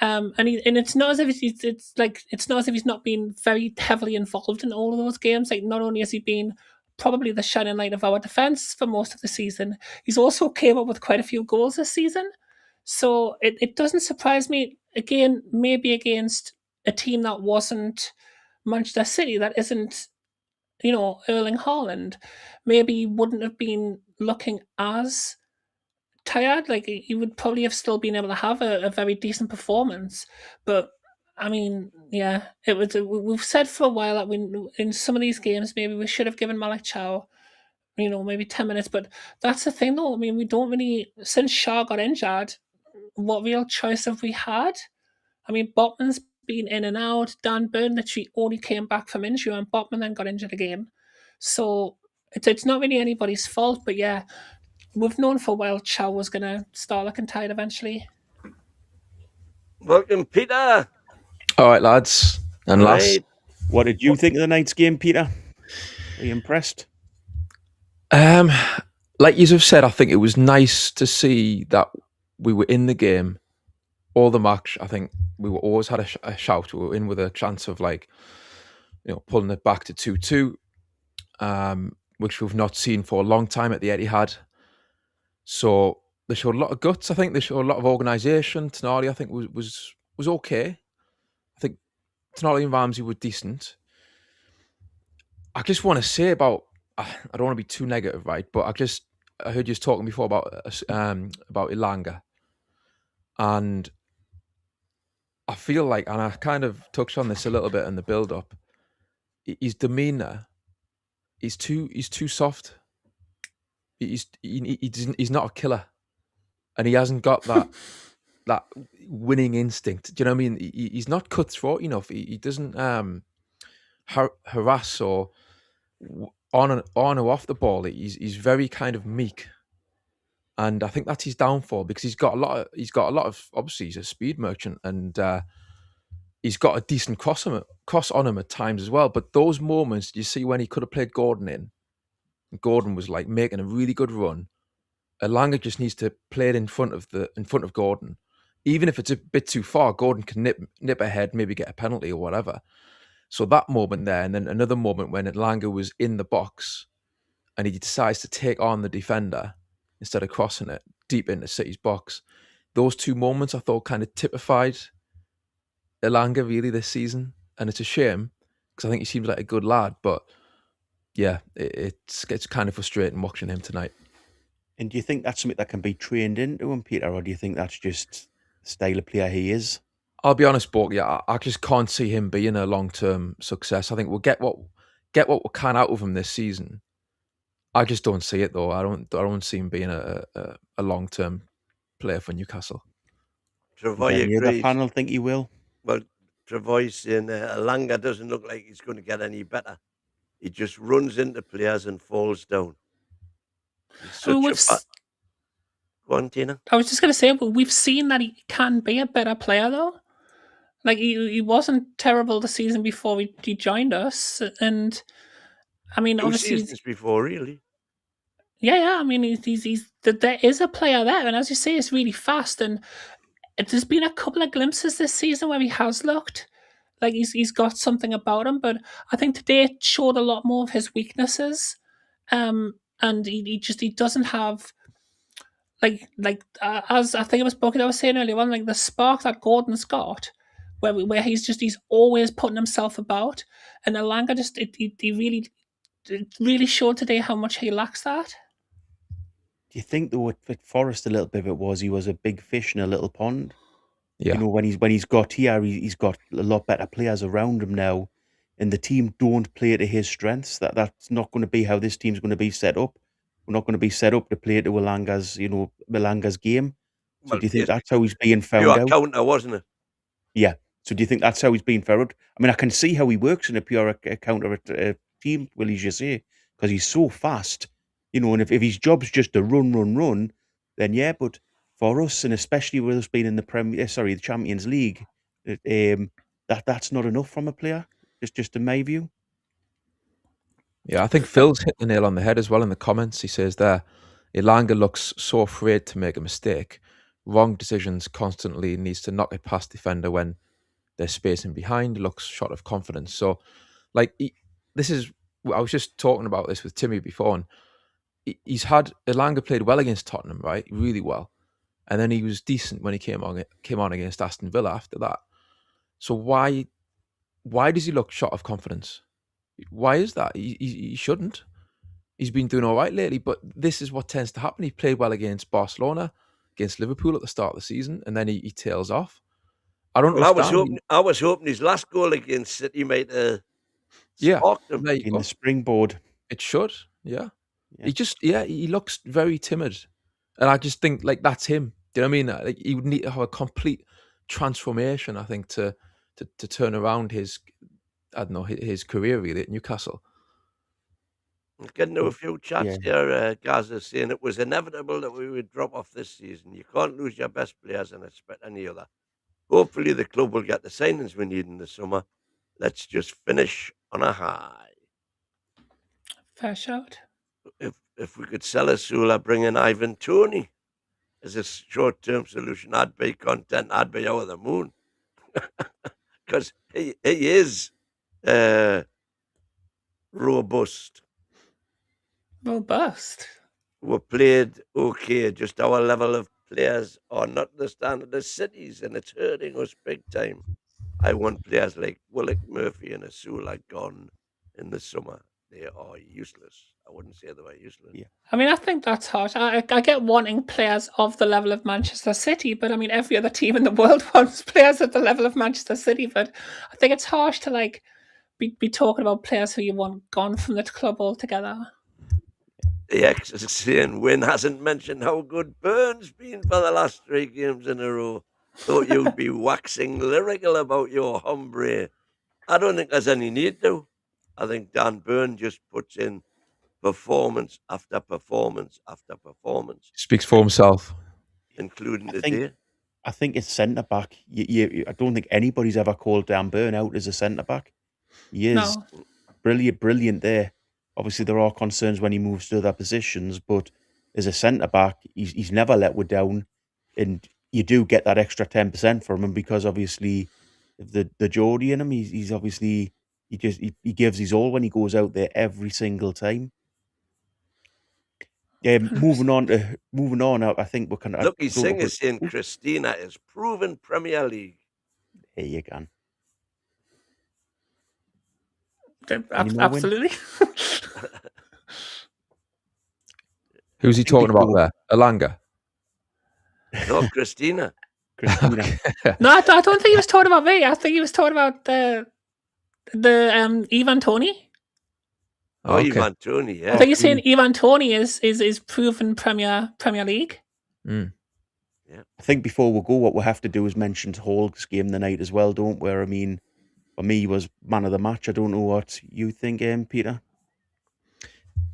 And it's not as if it's not as if he's not been very heavily involved in all of those games. Like, not only has he been probably the shining light of our defense for most of the season, he's also came up with quite a few goals this season. So it doesn't surprise me. Again, maybe against a team that wasn't Manchester City, that isn't Erling Haaland, maybe he wouldn't have been looking as tired. Like he would probably have still been able to have a very decent performance. But I mean, yeah, it was. We've said for a while that in some of these games maybe we should have given Malik Chow, maybe 10 minutes. But that's the thing, though. I mean, we don't really, since Shaw got injured, what real choice have we had? I mean, Botman's been in and out. Dan Burn literally only came back from injury, and Botman then got injured again. So it's not really anybody's fault. But yeah, we've known for a while Chow was going to start looking tired eventually. Welcome, Peter. All right, lads and lass. Right. What did you think of the night's game, Peter? Are you impressed? Like you have said, I think it was nice to see that we were in the game all the match. I think we were always had a shout. We were in with a chance of pulling it back to 2-2, which we've not seen for a long time at the Etihad. So they showed a lot of guts. I think they showed a lot of organisation. Toon Army, I think, was okay. I think Toon Army and Ramsey were decent. I just want to say about, I don't want to be too negative, right? But I heard you talking before about Elanga, and I feel like, and I kind of touched on this a little bit in the build-up, his demeanour, he's too soft. He's not a killer, and he hasn't got that winning instinct. Do you know what I mean? He's not cutthroat enough. He doesn't harass or on or off the ball. He's very kind of meek, and I think that's his downfall, because he's got a lot of obviously he's a speed merchant, and he's got a decent cross on him at times as well. But those moments you see when he could have played Gordon in, Gordon was like making a really good run. Elanga just needs to play it in front of Gordon. Even if it's a bit too far, Gordon can nip ahead, maybe get a penalty or whatever. So that moment there, and then another moment when Elanga was in the box and he decides to take on the defender instead of crossing it deep into City's box. Those two moments I thought kind of typified Elanga really this season. And it's a shame, because I think he seems like a good lad. But yeah, it's kind of frustrating watching him tonight. And do you think that's something that can be trained into him, Peter, or do you think that's just the style of player he is? I'll be honest, Bork, yeah, I just can't see him being a long-term success. I think we'll get what we can out of him this season. I just don't see it, though. I don't see him being a long-term player for Newcastle. Travoy Any agrees. other panel think he will? Well, Travoy's saying Elanga doesn't look like he's going to get any better. He just runs into players and falls down. Go on, Tina. I was just going to say, but we've seen that he can be a better player, though. Like, he wasn't terrible the season before he joined us. And, I mean, Two obviously... seasons before, really. Yeah. I mean, there is a player there. And as you say, it's really fast. And there's been a couple of glimpses this season where he has looked like he's got something about him. But I think today it showed a lot more of his weaknesses. And he doesn't have... as I think it was Bucket I was saying earlier on, like the spark that Gordon's got, where he's always putting himself about, and Elanga it really showed today how much he lacks that. Do you think though with Forrest a little bit of it was he was a big fish in a little pond? Yeah. When he's got here, he's got a lot better players around him now, and the team don't play to his strengths. That's not going to be how this team's going to be set up. We're not going to be set up to play to Elanga's game. So Well, do you think yes, that's how he's being found pure out? counter, wasn't it? Yeah. So do you think that's how he's being found out? I mean, I can see how he works in a pure counter team, will you just say, because he's so fast. And if his job's just to run, then yeah. But for us, and especially with us being in the Champions League, that's not enough from a player. Just in my view. Yeah, I think Phil's hit the nail on the head as well in the comments. He says there, Elanga looks so afraid to make a mistake. Wrong decisions constantly, needs to knock it past defender when there's space in behind, looks short of confidence. So, I was just talking about this with Timmy before, and Elanga played well against Tottenham, right? Really well. And then he was decent when he came on against Aston Villa after that. So why does he look short of confidence? Why is that? He shouldn't. He's been doing all right lately, but this is what tends to happen. He played well against Barcelona, against Liverpool at the start of the season, and then he tails off. I don't Well, understand. I was hoping his last goal against City might spark him. There you in go. the springboard. It should, yeah. Yeah. He looks very timid, and I just think like that's him. Do you know what I mean? Like he would need to have a complete transformation, I think, to turn around his, I don't know, his career really at Newcastle. Getting to a few chats Yeah. here, Gaza saying it was inevitable that we would drop off this season. You can't lose your best players and expect any other. Hopefully the club will get the signings we need in the summer. Let's just finish on a high. Fair shout. If we could sell a Sula, bring in Ivan Toney as a short-term solution, I'd be content. I'd be over the moon. Because he is robust. Robust. We played okay, just our level of players are not the standard of cities, and it's hurting us big time. I want players like Willock, Murphy, and Asula gone in the summer. They are useless. I wouldn't say they were useless. Yeah. I mean, I think that's hard. I get wanting players of the level of Manchester City, but I mean, every other team in the world wants players at the level of Manchester City. But I think it's harsh to like be talking about players who you want gone from the club altogether. The ex is saying Wynne hasn't mentioned how good Burns been for the last 3 games in a row. Thought you'd be waxing lyrical about your hombre. I don't think there's any need to. I think Dan Burn just puts in performance after performance after performance, Speaks for himself. including I today. think it's centre back. I don't think anybody's ever called Dan Burn out as a centre back. He is brilliant there. Obviously, there are concerns when he moves to other positions, but as a centre back, he's never let us down, and you do get that extra 10% from him because obviously the Geordie in him. He's obviously he gives his all when he goes out there every single time. Yeah, moving on. I think we can. Lucky Singer saying Christina is proven Premier League. Here you can. Absolutely. Who's he talking about there? Elanga. No, Christina. Christina. No, I don't think he was talking about me. I think he was talking about the Ivan Toney. Oh, okay. Ivan Toney, yeah. I think you're saying Ivan Toney is proven Premier League. Mm. Yeah. I think before we go, what we have to do is mention Hall's game the night as well, don't we? I mean, for me, he was man of the match. I don't know what you think, Peter.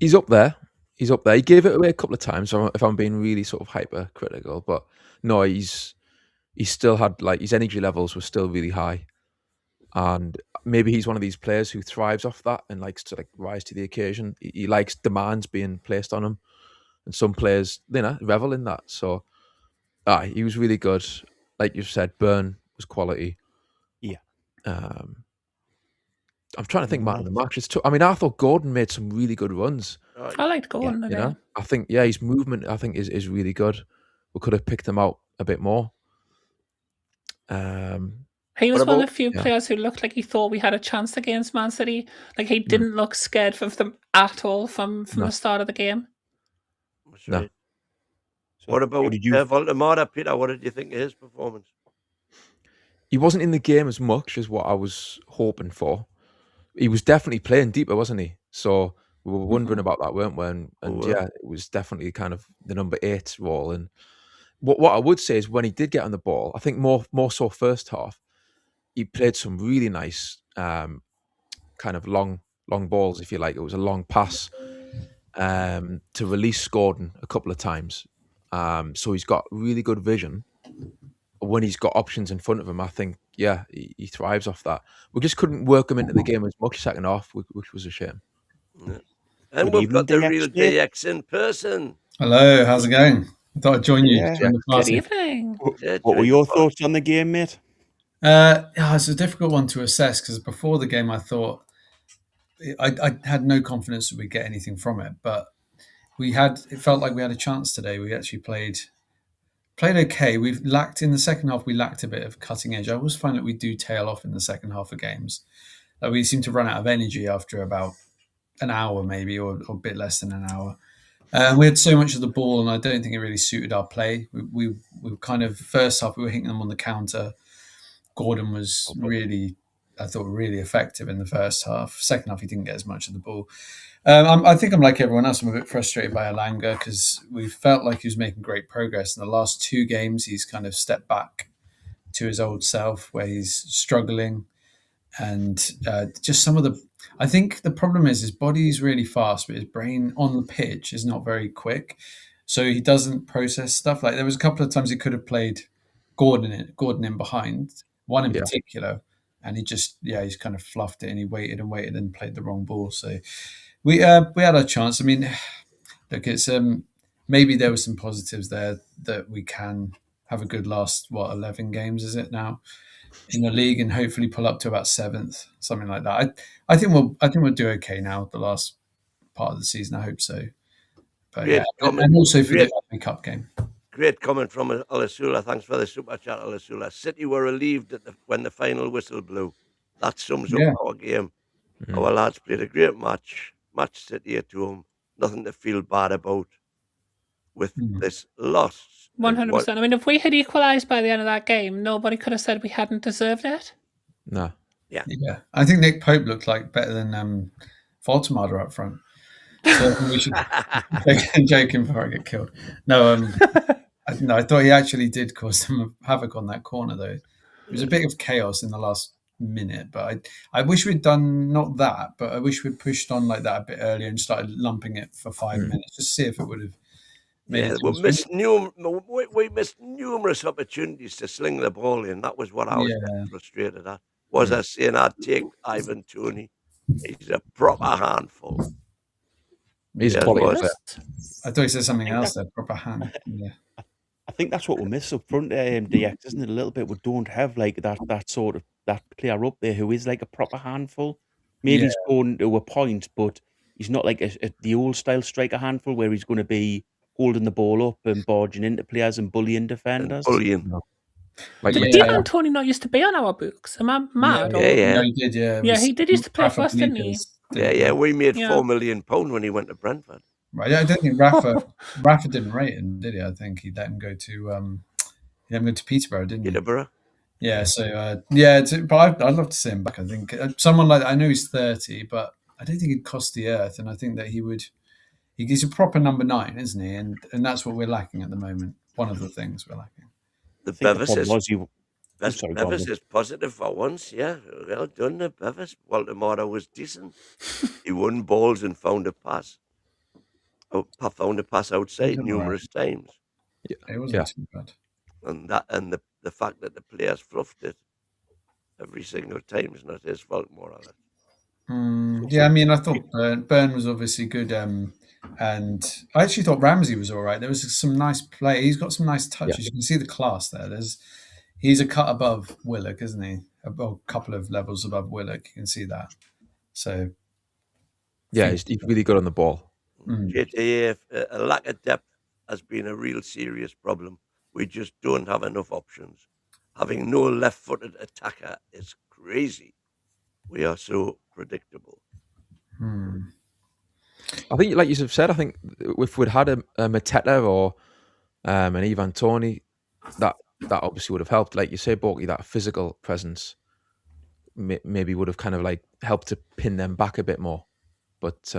He's up there. He gave it away a couple of times, if I'm being really sort of hypercritical. But no, he still had, like, his energy levels were still really high. And maybe he's one of these players who thrives off that and likes to like rise to the occasion. He likes demands being placed on him. And some players, revel in that. So he was really good. Like you've said, Burn was quality. Yeah. I'm trying to think man of the match. I thought Gordon made some really good runs. I liked Gordon. Yeah, I think his movement is really good. We could have picked him out a bit more. He was one of the few players who looked like he thought we had a chance against Man City. Like he didn't look scared of them at all from the start of the game. No. Right. So what about Voldemort, Peter? What did you think of his performance? He wasn't in the game as much as what I was hoping for. He was definitely playing deeper, wasn't he? So we were wondering about that, weren't we? And yeah, it was definitely kind of the number 8 role. And what I would say is when he did get on the ball, I think more so first half, he played some really nice kind of long balls, if you like. It was a long pass to release Gordon a couple of times. So he's got really good vision. When he's got options in front of him, I think, he thrives off that. We just couldn't work him into the game as much second half, which was a shame. Yeah. And we've got the real DX in person. Hello, how's it going? I thought I'd join you. Good evening. What were your thoughts on the game, mate? It's a difficult one to assess because before the game I thought I had no confidence that we'd get anything from it, but it felt like we had a chance today. We actually played okay. In the second half, we lacked a bit of cutting edge. I always find that we do tail off in the second half of games. Like we seemed to run out of energy after about an hour, maybe, or a bit less than an hour. And we had so much of the ball, and I don't think it really suited our play. We were kind of, first half, we were hitting them on the counter. Gordon was really, I thought, really effective in the first half. Second half, he didn't get as much of the ball. I think I'm like everyone else. I'm a bit frustrated by Elanga because we felt like he was making great progress. In the last 2 games, he's kind of stepped back to his old self where he's struggling. And just some of the... I think the problem is his body is really fast, but his brain on the pitch is not very quick. So he doesn't process stuff. Like there was a couple of times he could have played Gordon in behind, one in particular, and he just, he's kind of fluffed it, and he waited and played the wrong ball. So we had our chance. I mean, look, it's maybe there were some positives there that we can have a good last 11 games, is it now, in the league, and hopefully pull up to about 7th, something like that. I think we'll do okay now. The last part of the season, I hope so. But and also for the FA Cup game. Great comment from Olasula. Thanks for the super chat, Olasula. City were relieved when the final whistle blew. That sums up our game. Our lads played a great match. Match City at home. Nothing to feel bad about with this loss. 100%. I mean, if we had equalised by the end of that game, nobody could have said we hadn't deserved it. No. Yeah. I think Nick Pope looked like better than Faltermatter up front. So we should joke him before I get killed. No, I thought he actually did cause some havoc on that corner, though. It was a bit of chaos in the last minute, but I wish we'd done not that, but I wish we'd pushed on like that a bit earlier and started lumping it for 5 minutes just to see if it would have made it. We missed numerous opportunities to sling the ball in. That was what I was frustrated at. Was I saying I'd take Ivan Toney? He's a proper handful. He's a quality player. I thought he said something else there, proper hand. Yeah. I think that's what we miss up front, DX, isn't it? A little bit. We don't have like that sort of that player up there who is like a proper handful. Maybe he's going to a point, but he's not like the old style striker handful where he's going to be holding the ball up and barging into players and bullying defenders. Like did Ivan Toney not used to be on our books? Am I mad? Yeah, he did. Yeah, he did used to play for us, didn't he? Yeah. We made £4 million when he went to Brentford. Right. I don't think Rafa didn't rate him, did he? I think he let him go to Peterborough, didn't he? Peterborough. Yeah. So but I'd love to see him back. I think someone like that, I know he's 30, but I don't think he'd cost the earth, and I think that he would. He's a proper number 9, isn't he? And that's what we're lacking at the moment. One of the things we're lacking. The Bevis is positive for once. Yeah, well done, the Bevis. Walter was decent. He won balls and found a pass. Found a pass outside numerous times. Yeah, it wasn't too bad. And the fact that the players fluffed it every single time is not his fault, more or less. I mean, I thought Byrne was obviously good, and I actually thought Ramsey was all right. There was some nice play. He's got some nice touches. Yeah. You can see the class there. He's a cut above Willock, isn't he? A couple of levels above Willock. You can see that. So, he's really good on the ball. A lack of depth has been a real serious problem. We just don't have enough options. Having no left-footed attacker is crazy. We are so predictable. I think, like you have said, I think if we'd had a Mateta or an Ivan Toney, that obviously would have helped. Like you say, Borky, that physical presence maybe would have kind of like helped to pin them back a bit more. But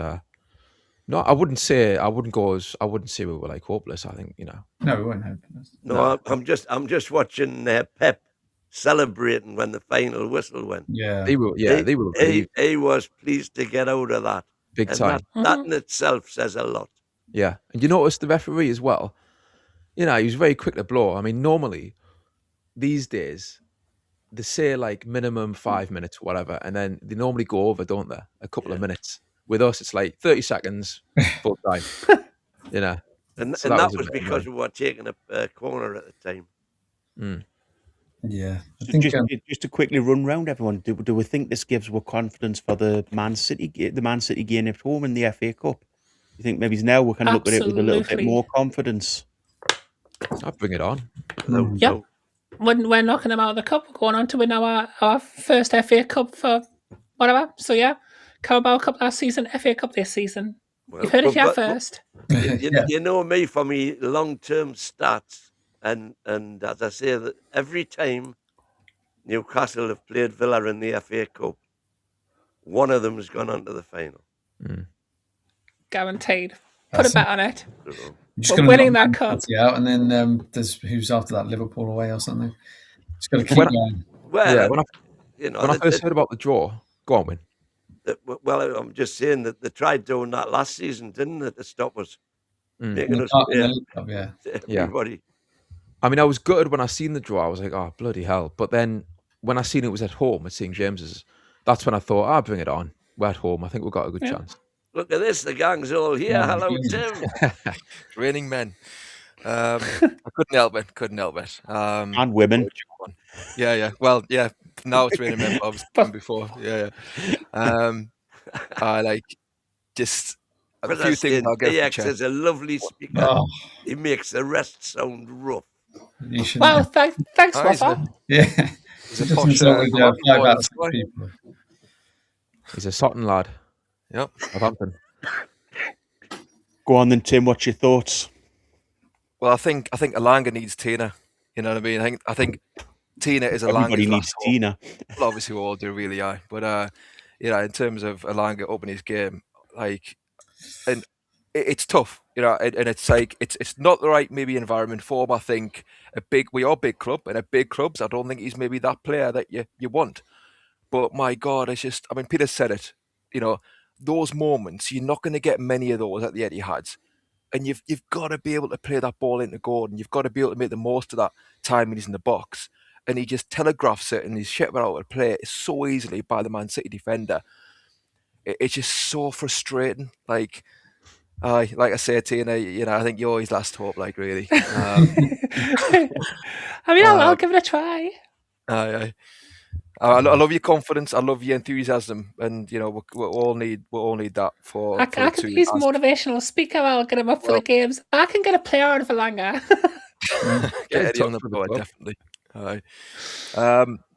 no, I wouldn't say we were like hopeless. I think No, we weren't hopeless. No, I'm just watching Pep celebrating when the final whistle went. Yeah, they were. Yeah, they were. He was pleased to get out of that. Big time. That in itself says a lot. Yeah, and you notice the referee as well. He was very quick to blow. I mean, normally these days they say like minimum 5 minutes, whatever, and then they normally go over, don't they? A couple of minutes. With us, it's like 30 seconds full time. And that was because we were taking a corner at the time. Yeah, I think just to quickly run round everyone, do we think this gives us confidence for the Man City game at home in the FA Cup? You think maybe now we can look at it with a little bit more confidence? I'll bring it on. When we're knocking them out of the cup, we're going on to win our first FA Cup for whatever. So yeah, Carabao Cup last season, FA Cup this season. Well, You've heard it we've here got- first. Yeah. You know me for me long-term stats, and as I say, that every time Newcastle have played Villa in the FA Cup, one of them has gone on to the final. Guaranteed. Put a bet on it. So, We're winning that cup. Out, and then there's who's after that, Liverpool away or something. Just got to keep going. well, Yeah, when I the- first heard about the draw, go on, Win. well, I'm just saying that they tried doing that last season, didn't they, to stop us making us In pay the League Cup, yeah. to Yeah. everybody. I mean, I was gutted when I seen the draw. I was like, oh, bloody hell. But then when I seen it was at home at St. James's, that's when I thought, I'll bring it on. We're at home. I think we've got a good chance. Look at this, the gang's all here. Yeah, Hello, yeah. Tim. Raining men. I couldn't help it. And women. Yeah. Well, yeah. Now it's raining men, but obviously before. Yeah. I like just a But few things I'll get off the DX chest. is a lovely speaker. Oh, He makes the rest sound rough. you should Well, thanks, He's Wafa. yeah. He's a Just posh, until we come on, 5 out of boys. 6 people. He's a Sutton lad. Yep. Southampton. Go on then, Tim. What's your thoughts? Well, I think Elanga needs Tina. You know what I mean? I think Tina is Elanga's Everybody needs last hope. Tina. Well, obviously we all do, really, but in terms of Elanga opening his game, like, and it's tough, and it's like it's not the right maybe environment for him. I think we are a big club, and at big clubs, I don't think he's maybe that player that you want. But my God, it's just, I mean, Peter said it, those moments, you're not going to get many of those at the Etihad. And you've got to be able to play that ball into Gordon. You've got to be able to make the most of that time when he's in the box. And he just telegraphs it and he's shipped out of play so easily by the Man City defender. It's just so frustrating. Like I say, Tina, I think you're his last hope, like, really. I mean, I'll give it a try. I love your confidence. I love your enthusiasm, and we all need that for. I can be his motivational speaker. I'll get him up for the games. I can get a player out of Elanga. Get Eddie on the board, definitely.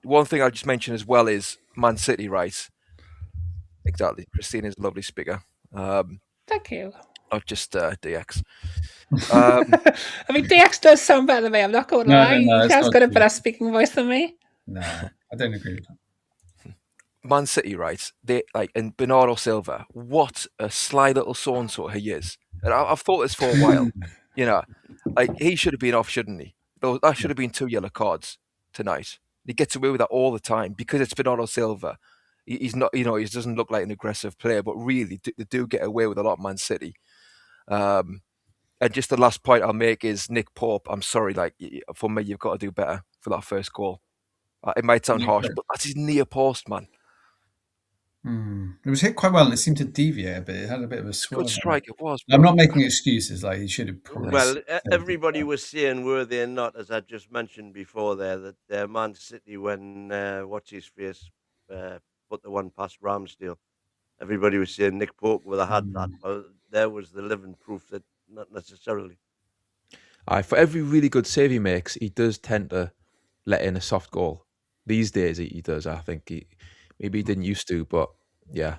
One thing I'll just mention as well is Man City, right? Exactly. Christina's a lovely speaker. Thank you. Not just DX. I mean, DX does sound better than me. I'm not going to lie. No, He has got a better speaking voice than me. No, I don't agree with that. Man City, right? And Bernardo Silva, what a sly little so-and-so he is. And I've thought this for a while. Like, he should have been off, shouldn't he? That should have been 2 yellow cards tonight. He gets away with that all the time because it's Bernardo Silva. He's not, he doesn't look like an aggressive player, but really they do get away with a lot, Man City. And just the last point I'll make is Nick Pope. I'm sorry, like, for me, you've got to do better for that first goal. It might sound harsh, but that's his near post, man. It was hit quite well, and it seemed to deviate a bit. It had a bit of a swerve. Good strike it was. I'm not making excuses. Like, he should have probably. Well, everybody was saying, were they not, as I just mentioned before there, that Man City, when what's his face put the one past Ramsdale, everybody was saying Nick Pope would have had that. Well, there was the living proof that not necessarily. For every really good save he makes, he does tend to let in a soft goal. These days he does. I think maybe he didn't used to, but yeah.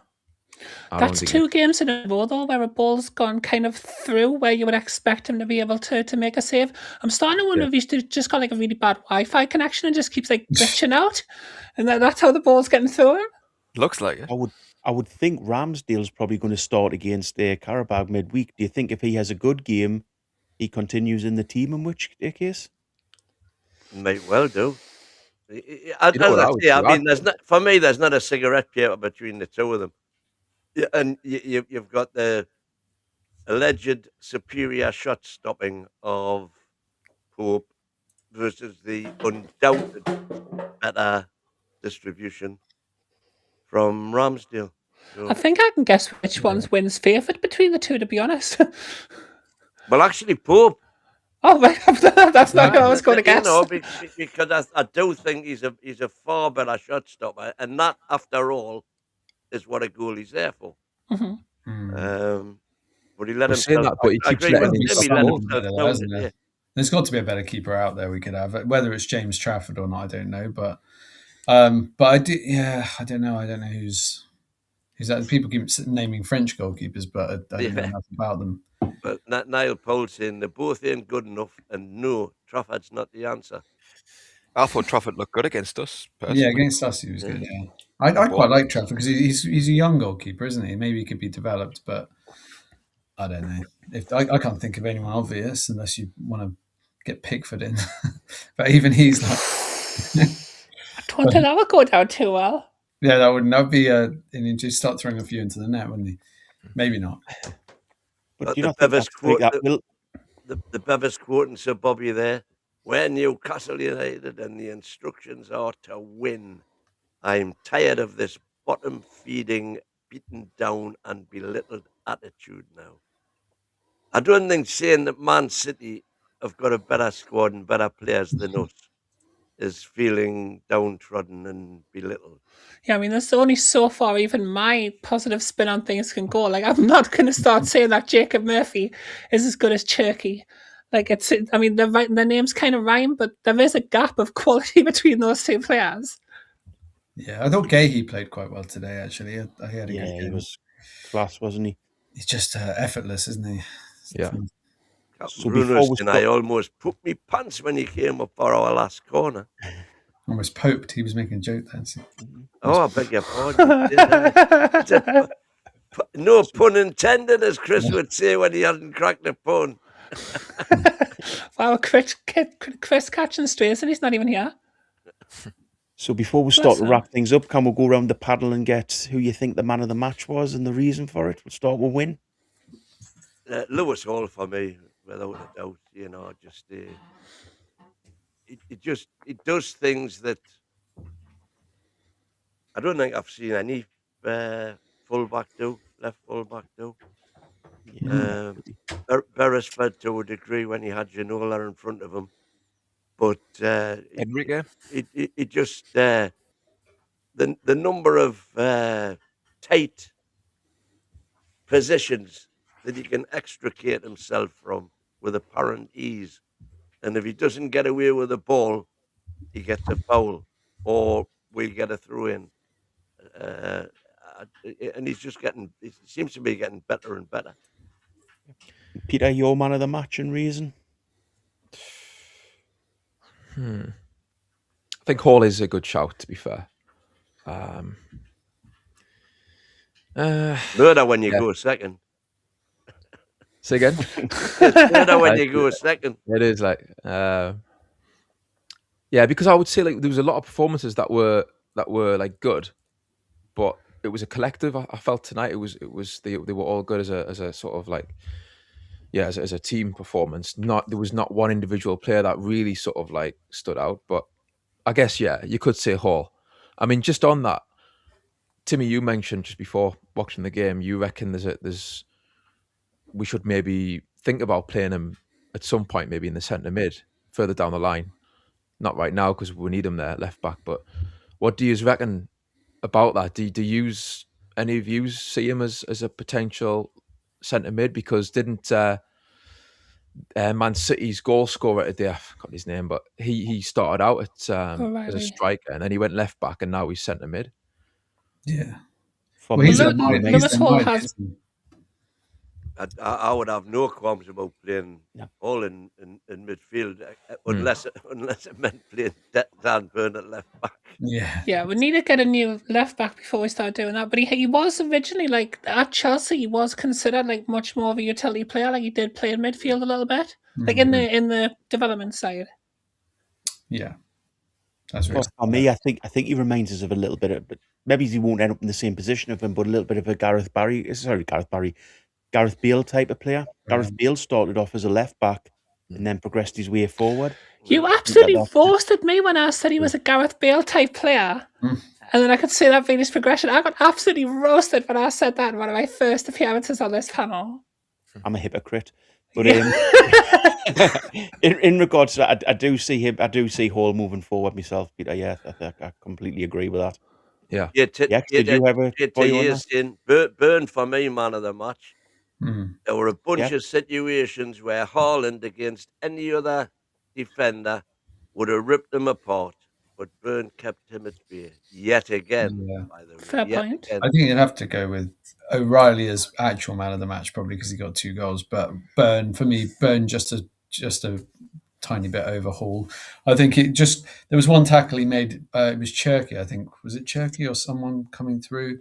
That's 2 games in a row, though, where a ball's gone kind of through where you would expect him to be able to make a save. I'm starting to wonder if he's just got like a really bad Wi-Fi connection and just keeps like glitching out, and that's how the ball's getting through him. Looks like it. I would think Ramsdale's probably going to start against Carabao midweek. Do you think if he has a good game, he continues in the team, in which case? Might well do. I mean, for me, there's not a cigarette paper between the two of them. Yeah, and you've got the alleged superior shot stopping of Pope versus the undoubted better distribution from Ramsdale. So, I think I can guess which one's wins favourite between the two, to be honest. well, actually, Pope. Oh, that's not what I was going to guess. Because I do think he's a far better shot stopper, and that, after all, is what a goalie's there for. Mm-hmm. But he let himself. That, but he keeps letting There's got to be a better keeper out there we could have. Whether it's James Trafford or not, I don't know. But But I do. Yeah, I don't know. who's that. People keep naming French goalkeepers, but I don't know enough about them. But Niall Paul saying they both ain't good enough, and no, Trafford's not the answer. I thought Trafford looked good against us, personally. Yeah, against us he was good. Yeah, I quite like Trafford because he's a young goalkeeper, isn't he? Maybe he could be developed, but I don't know. If I can't think of anyone obvious unless you want to get Pickford in, but even he's not. I don't think that would go down too well. Yeah, that would be and he'd just start throwing a few into the net, wouldn't he? Maybe not. But the Bevis quote, the Bevis quote and Sir Bobby there, we're Newcastle United and the instructions are to win. I'm tired of this bottom-feeding, beaten down and belittled attitude now. I don't think saying that Man City have got a better squad and better players than us is feeling downtrodden and belittled. Yeah, I mean, there's only so far even my positive spin on things can go. Like, I'm not going to start saying that Jacob Murphy is as good as Cherky. Like, I mean, their names kind of rhyme, but there is a gap of quality between those two players. Yeah, I thought Gahey played quite well today, actually. He had a good game. He was class, wasn't he? He's just effortless, isn't he? Yeah. So Bruno and I almost pooped me pants when he came up for our last corner. Almost poped. He was making a joke then. Oh, I beg your pardon. No pun intended, as Chris would say when he hadn't cracked a pun. Wow, Chris catching strays and he's not even here. So before we start to wrap things up, can we go around the paddle and get who you think the man of the match was and the reason for it? We'll start with Win. Lewis Hall for me, without a doubt. You know, just it does things that I don't think I've seen any fullback do, left fullback do. Yeah. Beresford to a degree when he had Ginola in front of him, but Enrique, it just the number of tight positions that he can extricate himself from with apparent ease, and if he doesn't get away with the ball, he gets a foul or we get a throw in. And he's just he seems to be getting better and better. Peter, your man of the match and reason? I think Hall is a good shout, to be fair. Murder when you go second. Say again? It's murder when you go second. It is like, yeah, because I would say like there was a lot of performances that were like good, but it was a collective. I felt tonight it was they were all good as a sort of like, yeah, as a team performance. There was not one individual player that really sort of like stood out, but I guess yeah, you could say Hall. I mean, just on that, Timmy, you mentioned just before watching the game, you reckon we should maybe think about playing him at some point, maybe in the centre mid, further down the line. Not right now because we need him there, left back. But what do you reckon about that? Do you any of you see him as a potential centre mid? Because didn't Man City's goal scorer today, I forgot his name, but he started out at as a striker and then he went left back and now he's centre mid. Yeah. Well, Lewis Hall has. I would have no qualms about playing Hall in midfield unless it meant playing Dan Burn at left back. Yeah, we need to get a new left back before we start doing that. But he was originally, like, at Chelsea, he was considered like much more of a utility player. Like, he did play in midfield a little bit, like in the development side. Yeah, that's right. For me, I think he reminds us of a little bit of, but maybe he won't end up in the same position of him, but a little bit of a Gareth Bale type of player. Gareth Bale started off as a left back and then progressed his way forward. You absolutely roasted me when I said he was a Gareth Bale type player. And then I could see that being his progression. I got absolutely roasted when I said that in one of my first appearances on this panel. I'm a hypocrite. But in regards to that, I do see Hall moving forward myself, Peter. Yeah, I completely agree with that. Yeah. Did you have a Burn for me, man of the match? There were a bunch of situations where Haaland against any other defender would have ripped them apart. but Byrne kept him at bay yet again. Yeah. By the way, Fair yet point. again. I think you'd have to go with O'Reilly as actual man of the match, probably because he got 2 goals. But Byrne, for me, Byrne just a tiny bit over Hall. I think there was one tackle he made. It was Cherky, I think. Was it Cherky or someone coming through?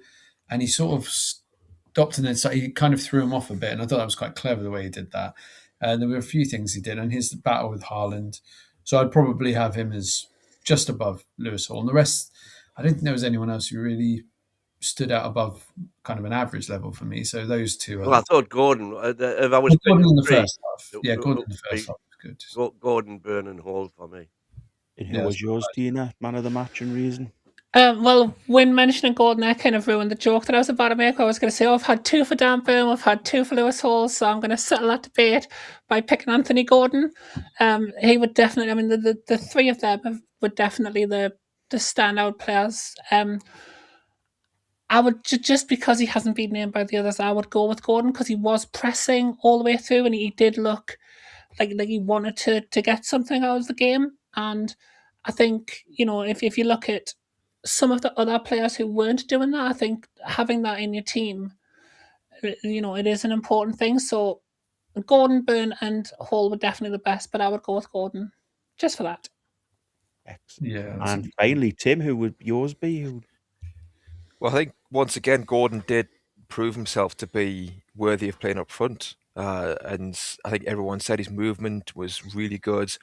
And he sort of stopped and then he kind of threw him off a bit. And I thought that was quite clever the way he did that. There were a few things he did, and his battle with Haaland. So I'd probably have him as just above Lewis Hall. And the rest, I don't think there was anyone else who really stood out above kind of an average level for me. So those two. Well, I thought Gordon. If I was Gordon in the three, first half. Yeah, Gordon in the be first half was good. Gordon, Byrne, and Hall for me. And who was yours, Tina? Man of the match and reason? Well, when mentioning Gordon, I kind of ruined the joke that I was about to make. I was going to say, I've had 2 for Dan Byrne, I've had 2 for Lewis Hall, so I'm going to settle that debate by picking Anthony Gordon. He would definitely, I mean, the 3 of them were definitely the standout players. I would, just because he hasn't been named by the others, I would go with Gordon because he was pressing all the way through and he did look like he wanted to get something out of the game. And I think, if you look at some of the other players who weren't doing that, I think having that in your team, it is an important thing. So Gordon, Byrne, and Hall were definitely the best, but I would go with Gordon just for that. Excellent. Yeah. And finally, Tim, who would yours be? Well, I think once again, Gordon did prove himself to be worthy of playing up front. And I think everyone said his movement was really good.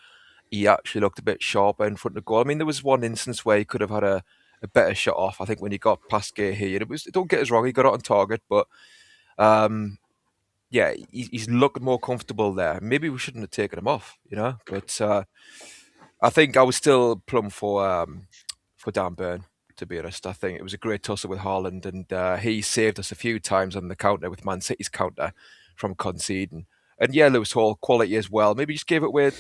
He actually looked a bit sharper in front of goal. I mean, there was one instance where he could have had a better shot off. I think when he got past Gay here, don't get us wrong, he got it on target, but yeah, he's looking more comfortable there. Maybe we shouldn't have taken him off, But I think I was still plumb for Dan Byrne, to be honest. I think it was a great tussle with Haaland, and he saved us a few times on the counter with Man City's counter from conceding. And yeah, Lewis Hall, quality as well. Maybe just gave it away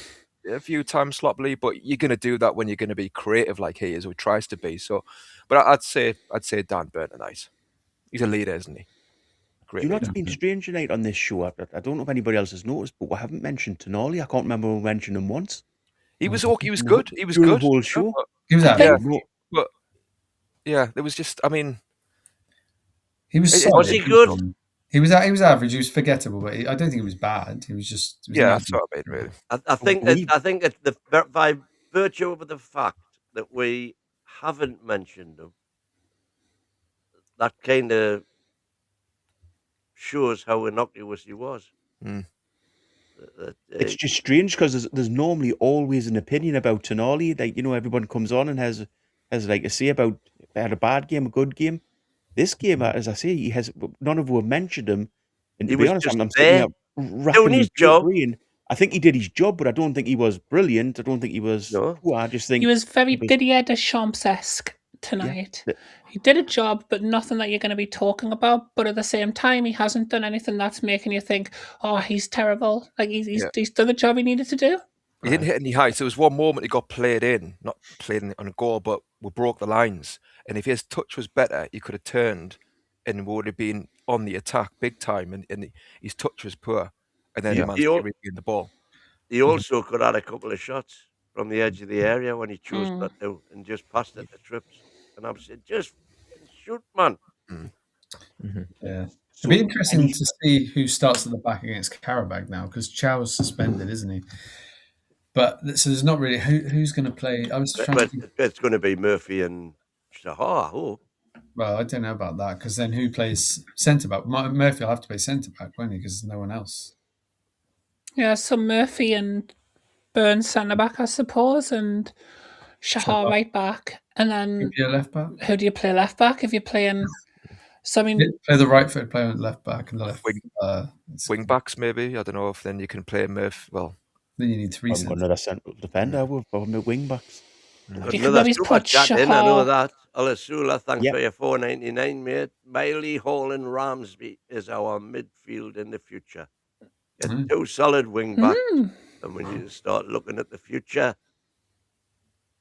a few times sloppily, but you're going to do that when you're going to be creative like he is, or tries to be. So, but I'd say Dan Byrne tonight. He's a leader, isn't he? Great. You know what's been strange tonight on this show? I don't know if anybody else has noticed, but we haven't mentioned Tonali. I can't remember we mentioned him once. He was okay. He was good. He was During good. the whole show. He was Yeah, but yeah, there was just. I mean, he was. Was he good? He was average. He was forgettable, but I don't think he was bad. He was just. That's what I mean, really. I think it's by virtue of the fact that we haven't mentioned him, that kind of shows how innocuous he was. It's just strange because there's normally always an opinion about Tonali. Like, everyone comes on and has like a say about had a bad game, a good game. This game, as I say, none of them have mentioned him. And to be honest, I'm sitting up doing his job. I think he did his job, but I don't think he was brilliant. I don't think he was. No. I just think he was very Didier Deschamps-esque tonight. Yeah. He did a job, but nothing that you're going to be talking about. But at the same time, he hasn't done anything that's making you think, "Oh, he's terrible." Like he's done the job he needed to do. He didn't hit any heights. There was one moment he got not played in on a goal, but we broke the lines. And if his touch was better, he could have turned and would have been on the attack big time. And his touch was poor. And then he regained the ball. He also could have had a couple of shots from the edge of the area when he chose not to and just passed it to Trips. And I'm saying, just shoot, man. Yeah. It'd be interesting to see who starts at the back against Karabakh now, because Chow's suspended, isn't he? But so there's not really who's going to play. I was trying to think. It's going to be Murphy and Shahar, I hope. Well, I don't know about that, because then who plays centre back? Murphy will have to play centre back, won't he? Because there's no one else. Yeah, so Murphy and Byrne centre back, I suppose, and Shahar right back, and then left back. Who do you play left back if you're playing? So I mean, play the right foot player left back and the left wing backs maybe. I don't know if then you can play Murphy. Well, then you need 3 centre. Another central defender with wing backs. You can maybe put Shahar. I know that. Alasula, thanks for your $4.99, mate. Miley, Hall, and Ramsby is our midfield in the future. Get 2 solid wing backs, and when you start looking at the future,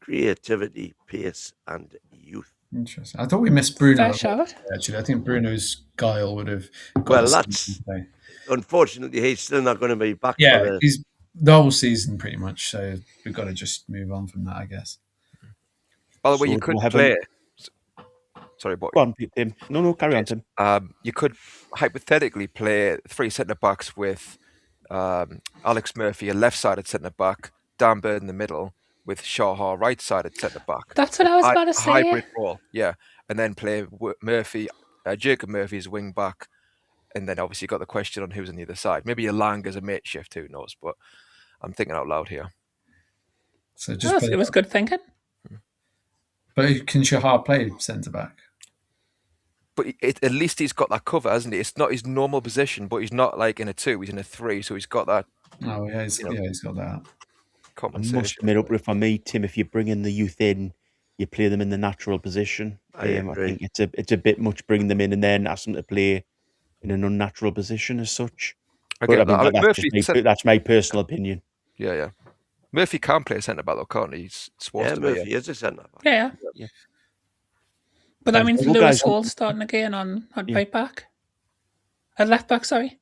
creativity, pace, and youth. Interesting. I thought we missed Bruno. Actually, I think Bruno's guile would have. Unfortunately, he's still not going to be back. Yeah, he's the whole season pretty much. So we've got to just move on from that, I guess. By the way, So you do could I have play. Sorry, but Go on, Tim. No, carry on, Tim. you could hypothetically play 3 centre backs with Alex Murphy, a left-sided centre back, Dan Bird in the middle, with Shaha right-sided centre back. That's what I was about to A say. hybrid role, yeah, and then play Murphy, Jacob Murphy as wing back, and then obviously you got the question on who's on the other side. Maybe Elanga as a makeshift, who knows? But I'm thinking out loud here. So just It was good thinking. But can Shahar play centre back? But at least he's got that cover, hasn't he? It's not his normal position, but he's not like in a 2, he's in a 3, so he's got that. Oh yeah, he's got that. I Compensation. must admit, up for me, Tim, if you bring in the youth in, you play them in the natural position. I agree. think it's a bit much bringing them in and then ask them to play in an unnatural position as such. I But get that. I mean, that's my personal opinion. Yeah. Murphy can play centre back though, can't he? He's supposed to be. Murphy is a centre back. Yeah. But that means Lewis Hall starting again on right back. At left back, sorry.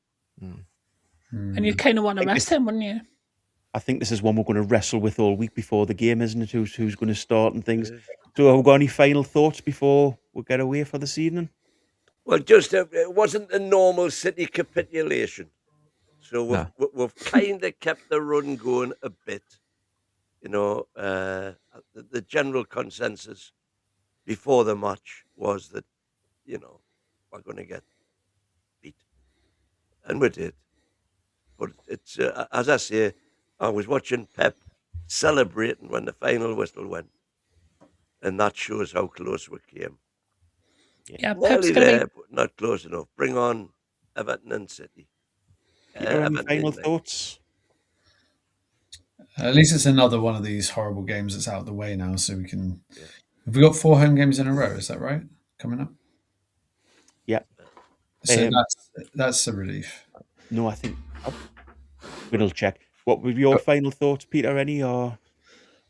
And you kind of want to rest him, wouldn't you? I think this is one we're going to wrestle with all week before the game, isn't it? Who's going to start and things. So have we got any final thoughts before we get away for this evening? Well, just it wasn't a normal City capitulation. So we've kind of kept the run going a bit. You know, the general consensus before the match was that, you know, we're going to get beat. And we did. But it's, as I say, I was watching Pep celebrating when the final whistle went. And that shows how close we came. Yeah, Pep's Nearly going there, to be... but not close enough. Bring on Everton and City. Any final thoughts? At least it's another one of these horrible games that's out of the way now, so we can... Yeah. Have we got 4 home games in a row? Is that right? Coming up? Yeah. So that's a relief. No, I think... We'll check. What were your final thoughts, Peter, any? Or...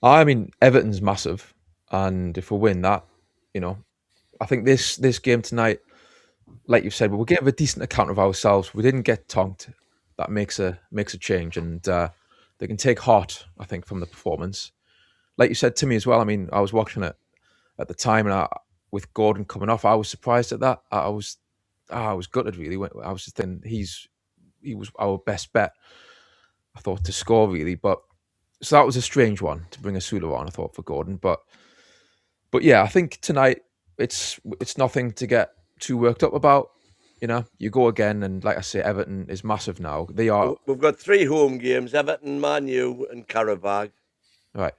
I mean, Everton's massive, and if we win that, you know, I think this game tonight, like you've said, we'll give a decent account of ourselves. We didn't get tonked. That makes a change, and they can take heart, I think, from the performance. Like you said to me as well, I mean, I was watching it at the time, and with Gordon coming off, I was surprised at that. I was gutted, really. I was just thinking he was our best bet, I thought, to score, really. But so that was a strange one to bring a Sula on, I thought, for Gordon. But yeah, I think tonight it's nothing to get too worked up about. You know, you go again, and like I say, Everton is massive now. They are. We've got 3 home games: Everton, Man U, and Qarabag. Right.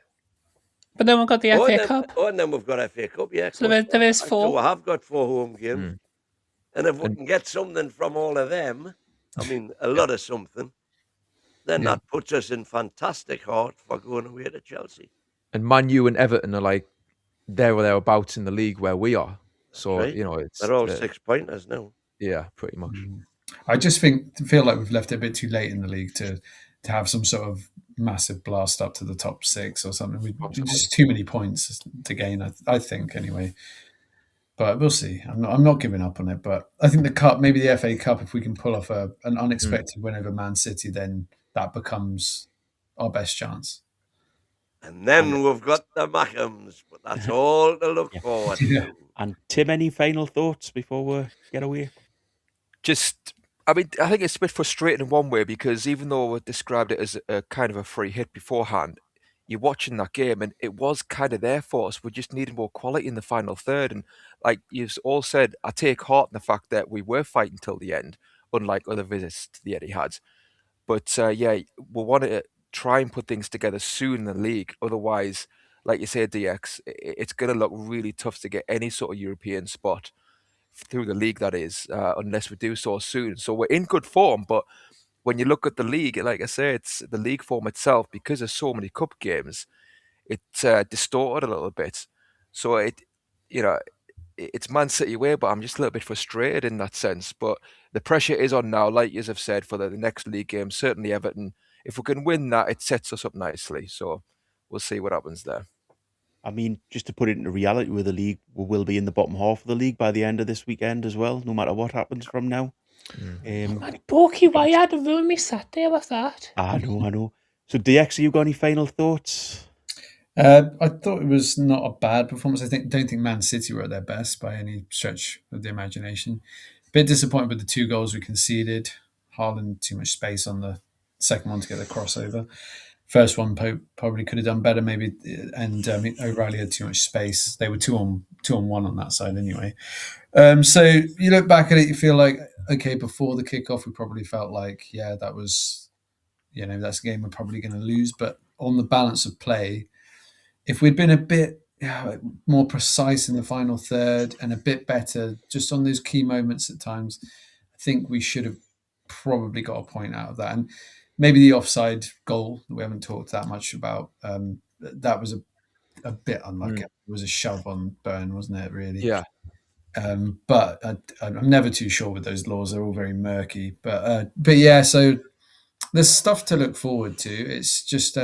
But then we've got the FA Cup. Oh, and then we've got FA Cup, yeah. So there is 4. So we have got 4 home games. And if we can get something from all of them, I mean, a lot of something, then that puts us in fantastic heart for going away to Chelsea. And Man U and Everton are like there or thereabouts in the league where we are. So, right. You know, they're all 6-pointers now. Yeah, pretty much. I just feel like we've left it a bit too late in the league to have some sort of massive blast up to the top 6 or something. We've just too many points to gain, I think, anyway. But we'll see. I'm not giving up on it. But I think the cup, maybe the FA Cup, if we can pull off an unexpected win over Man City, then that becomes our best chance. And then we've got the Mackhams, but that's all to look forward to. And Tim, any final thoughts before we get away? I think it's a bit frustrating in one way, because even though we described it as a kind of a free hit beforehand, you're watching that game and it was kind of there for us. We just needed more quality in the final third. And like you've all said, I take heart in the fact that we were fighting till the end, unlike other visits to the Etihad. But we want to try and put things together soon in the league. Otherwise, like you said, DX, it's going to look really tough to get any sort of European spot through the league, that is, unless we do so soon. So we're in good form, but when you look at the league, like I say, it's the league form itself, because there's so many cup games, it's distorted a little bit. So it's Man City way, but I'm just a little bit frustrated in that sense. But the pressure is on now, like you have said, for the next league game. Certainly Everton, if we can win that, it sets us up nicely. So we'll see what happens there. I mean, just to put it into reality with the league, we will be in the bottom half of the league by the end of this weekend as well, no matter what happens from now. Borky, why had to ruin me Saturday with that? I know. So, DX, have you got any final thoughts? I thought it was not a bad performance. Don't think Man City were at their best by any stretch of the imagination. Bit disappointed with the 2 goals we conceded. Haaland too much space on the second one to get the crossover. First one probably could have done better, maybe, and O'Reilly had too much space. They were 2-on-1 on that side anyway. So you look back at it, you feel like, okay, before the kickoff, we probably felt like, yeah, that was, that's a game we're probably going to lose. But on the balance of play, if we'd been a bit more precise in the final third and a bit better just on those key moments at times, I think we should have probably got a point out of that. And maybe the offside goal that we haven't talked that much about, that was a bit unlucky. It was a shove on Byrne, wasn't it, really? Yeah. But I'm never too sure with those laws. They're all very murky. But yeah, so there's stuff to look forward to. It's just...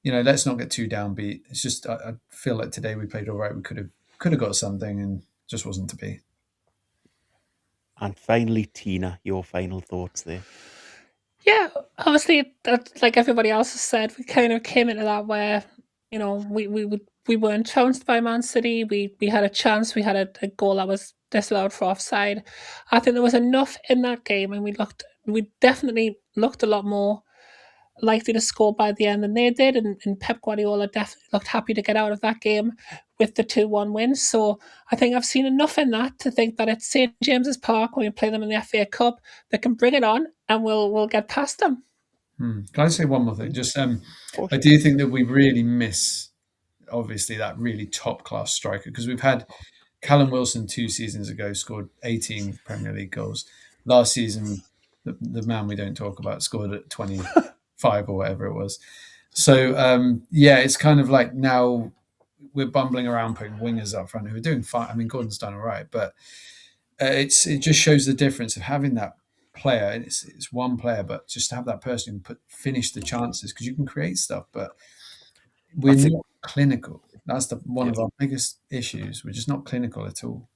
let's not get too downbeat. It's just I feel like today we played all right. We could have got something, and just wasn't to be. And finally, Tina, your final thoughts there. Yeah, obviously, like everybody else has said, we kind of came into that where we weren't challenged by Man City. We had a chance. We had a goal that was disallowed for offside. I think there was enough in that game, and we definitely looked a lot more likely to score by the end than they did, and Pep Guardiola definitely looked happy to get out of that game with the 2-1 win. So I think I've seen enough in that to think that at St James's Park, when we play them in the FA Cup, they can bring it on and we'll get past them. Can I say one more thing? Just I do think that we really miss, obviously, that really top-class striker, because we've had Callum Wilson 2 seasons ago scored 18 Premier League goals. Last season, the man we don't talk about scored at 25 or whatever it was. So, it's kind of like now we're bumbling around putting wingers up front who are doing fine. I mean, Gordon's done all right, but it just shows the difference of having that player. It's one player, but just to have that person who finish the chances, because you can create stuff, but we're not clinical. That's one of our biggest issues. We're just not clinical at all.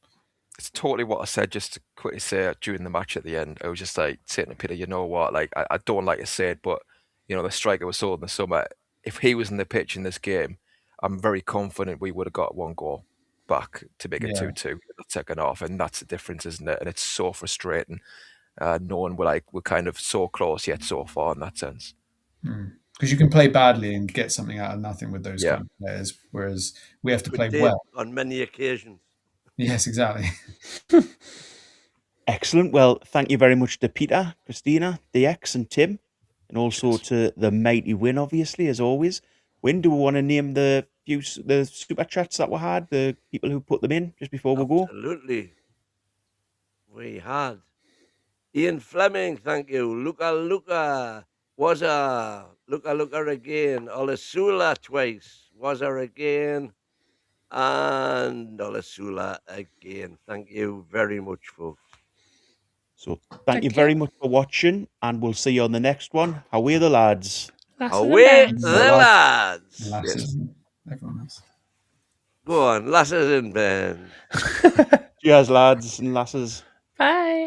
It's totally what I said, just to quickly say during the match at the end. I was just like saying to Peter, you know what, like I don't like to say it, but the striker was sold in the summer. If he was in the pitch in this game, I'm very confident we would have got 1 goal back to make it 2-2 in the second half, and that's the difference, isn't it? And it's so frustrating knowing we're kind of so close yet so far in that sense. Because you can play badly and get something out of nothing with those kind of players, whereas we have to play well on many occasions. Yes, exactly. Excellent. Well, thank you very much to Peter, Christina, DX, and Tim, and also to the mighty Win, obviously, as always. Win, do we want to name the super chats that we had, the people who put them in, just before we go? Absolutely. We had Ian Fleming, thank you. Luca, Waza, Luca again. Olasula twice. Waza again. And Olasula again. Thank you very much, folks. So thank you very much for watching, and we'll see you on the next one. Away the lads. Away the lads. Lasses, everyone else. Go on, lasses and Ben. Cheers, lads and lasses. Bye.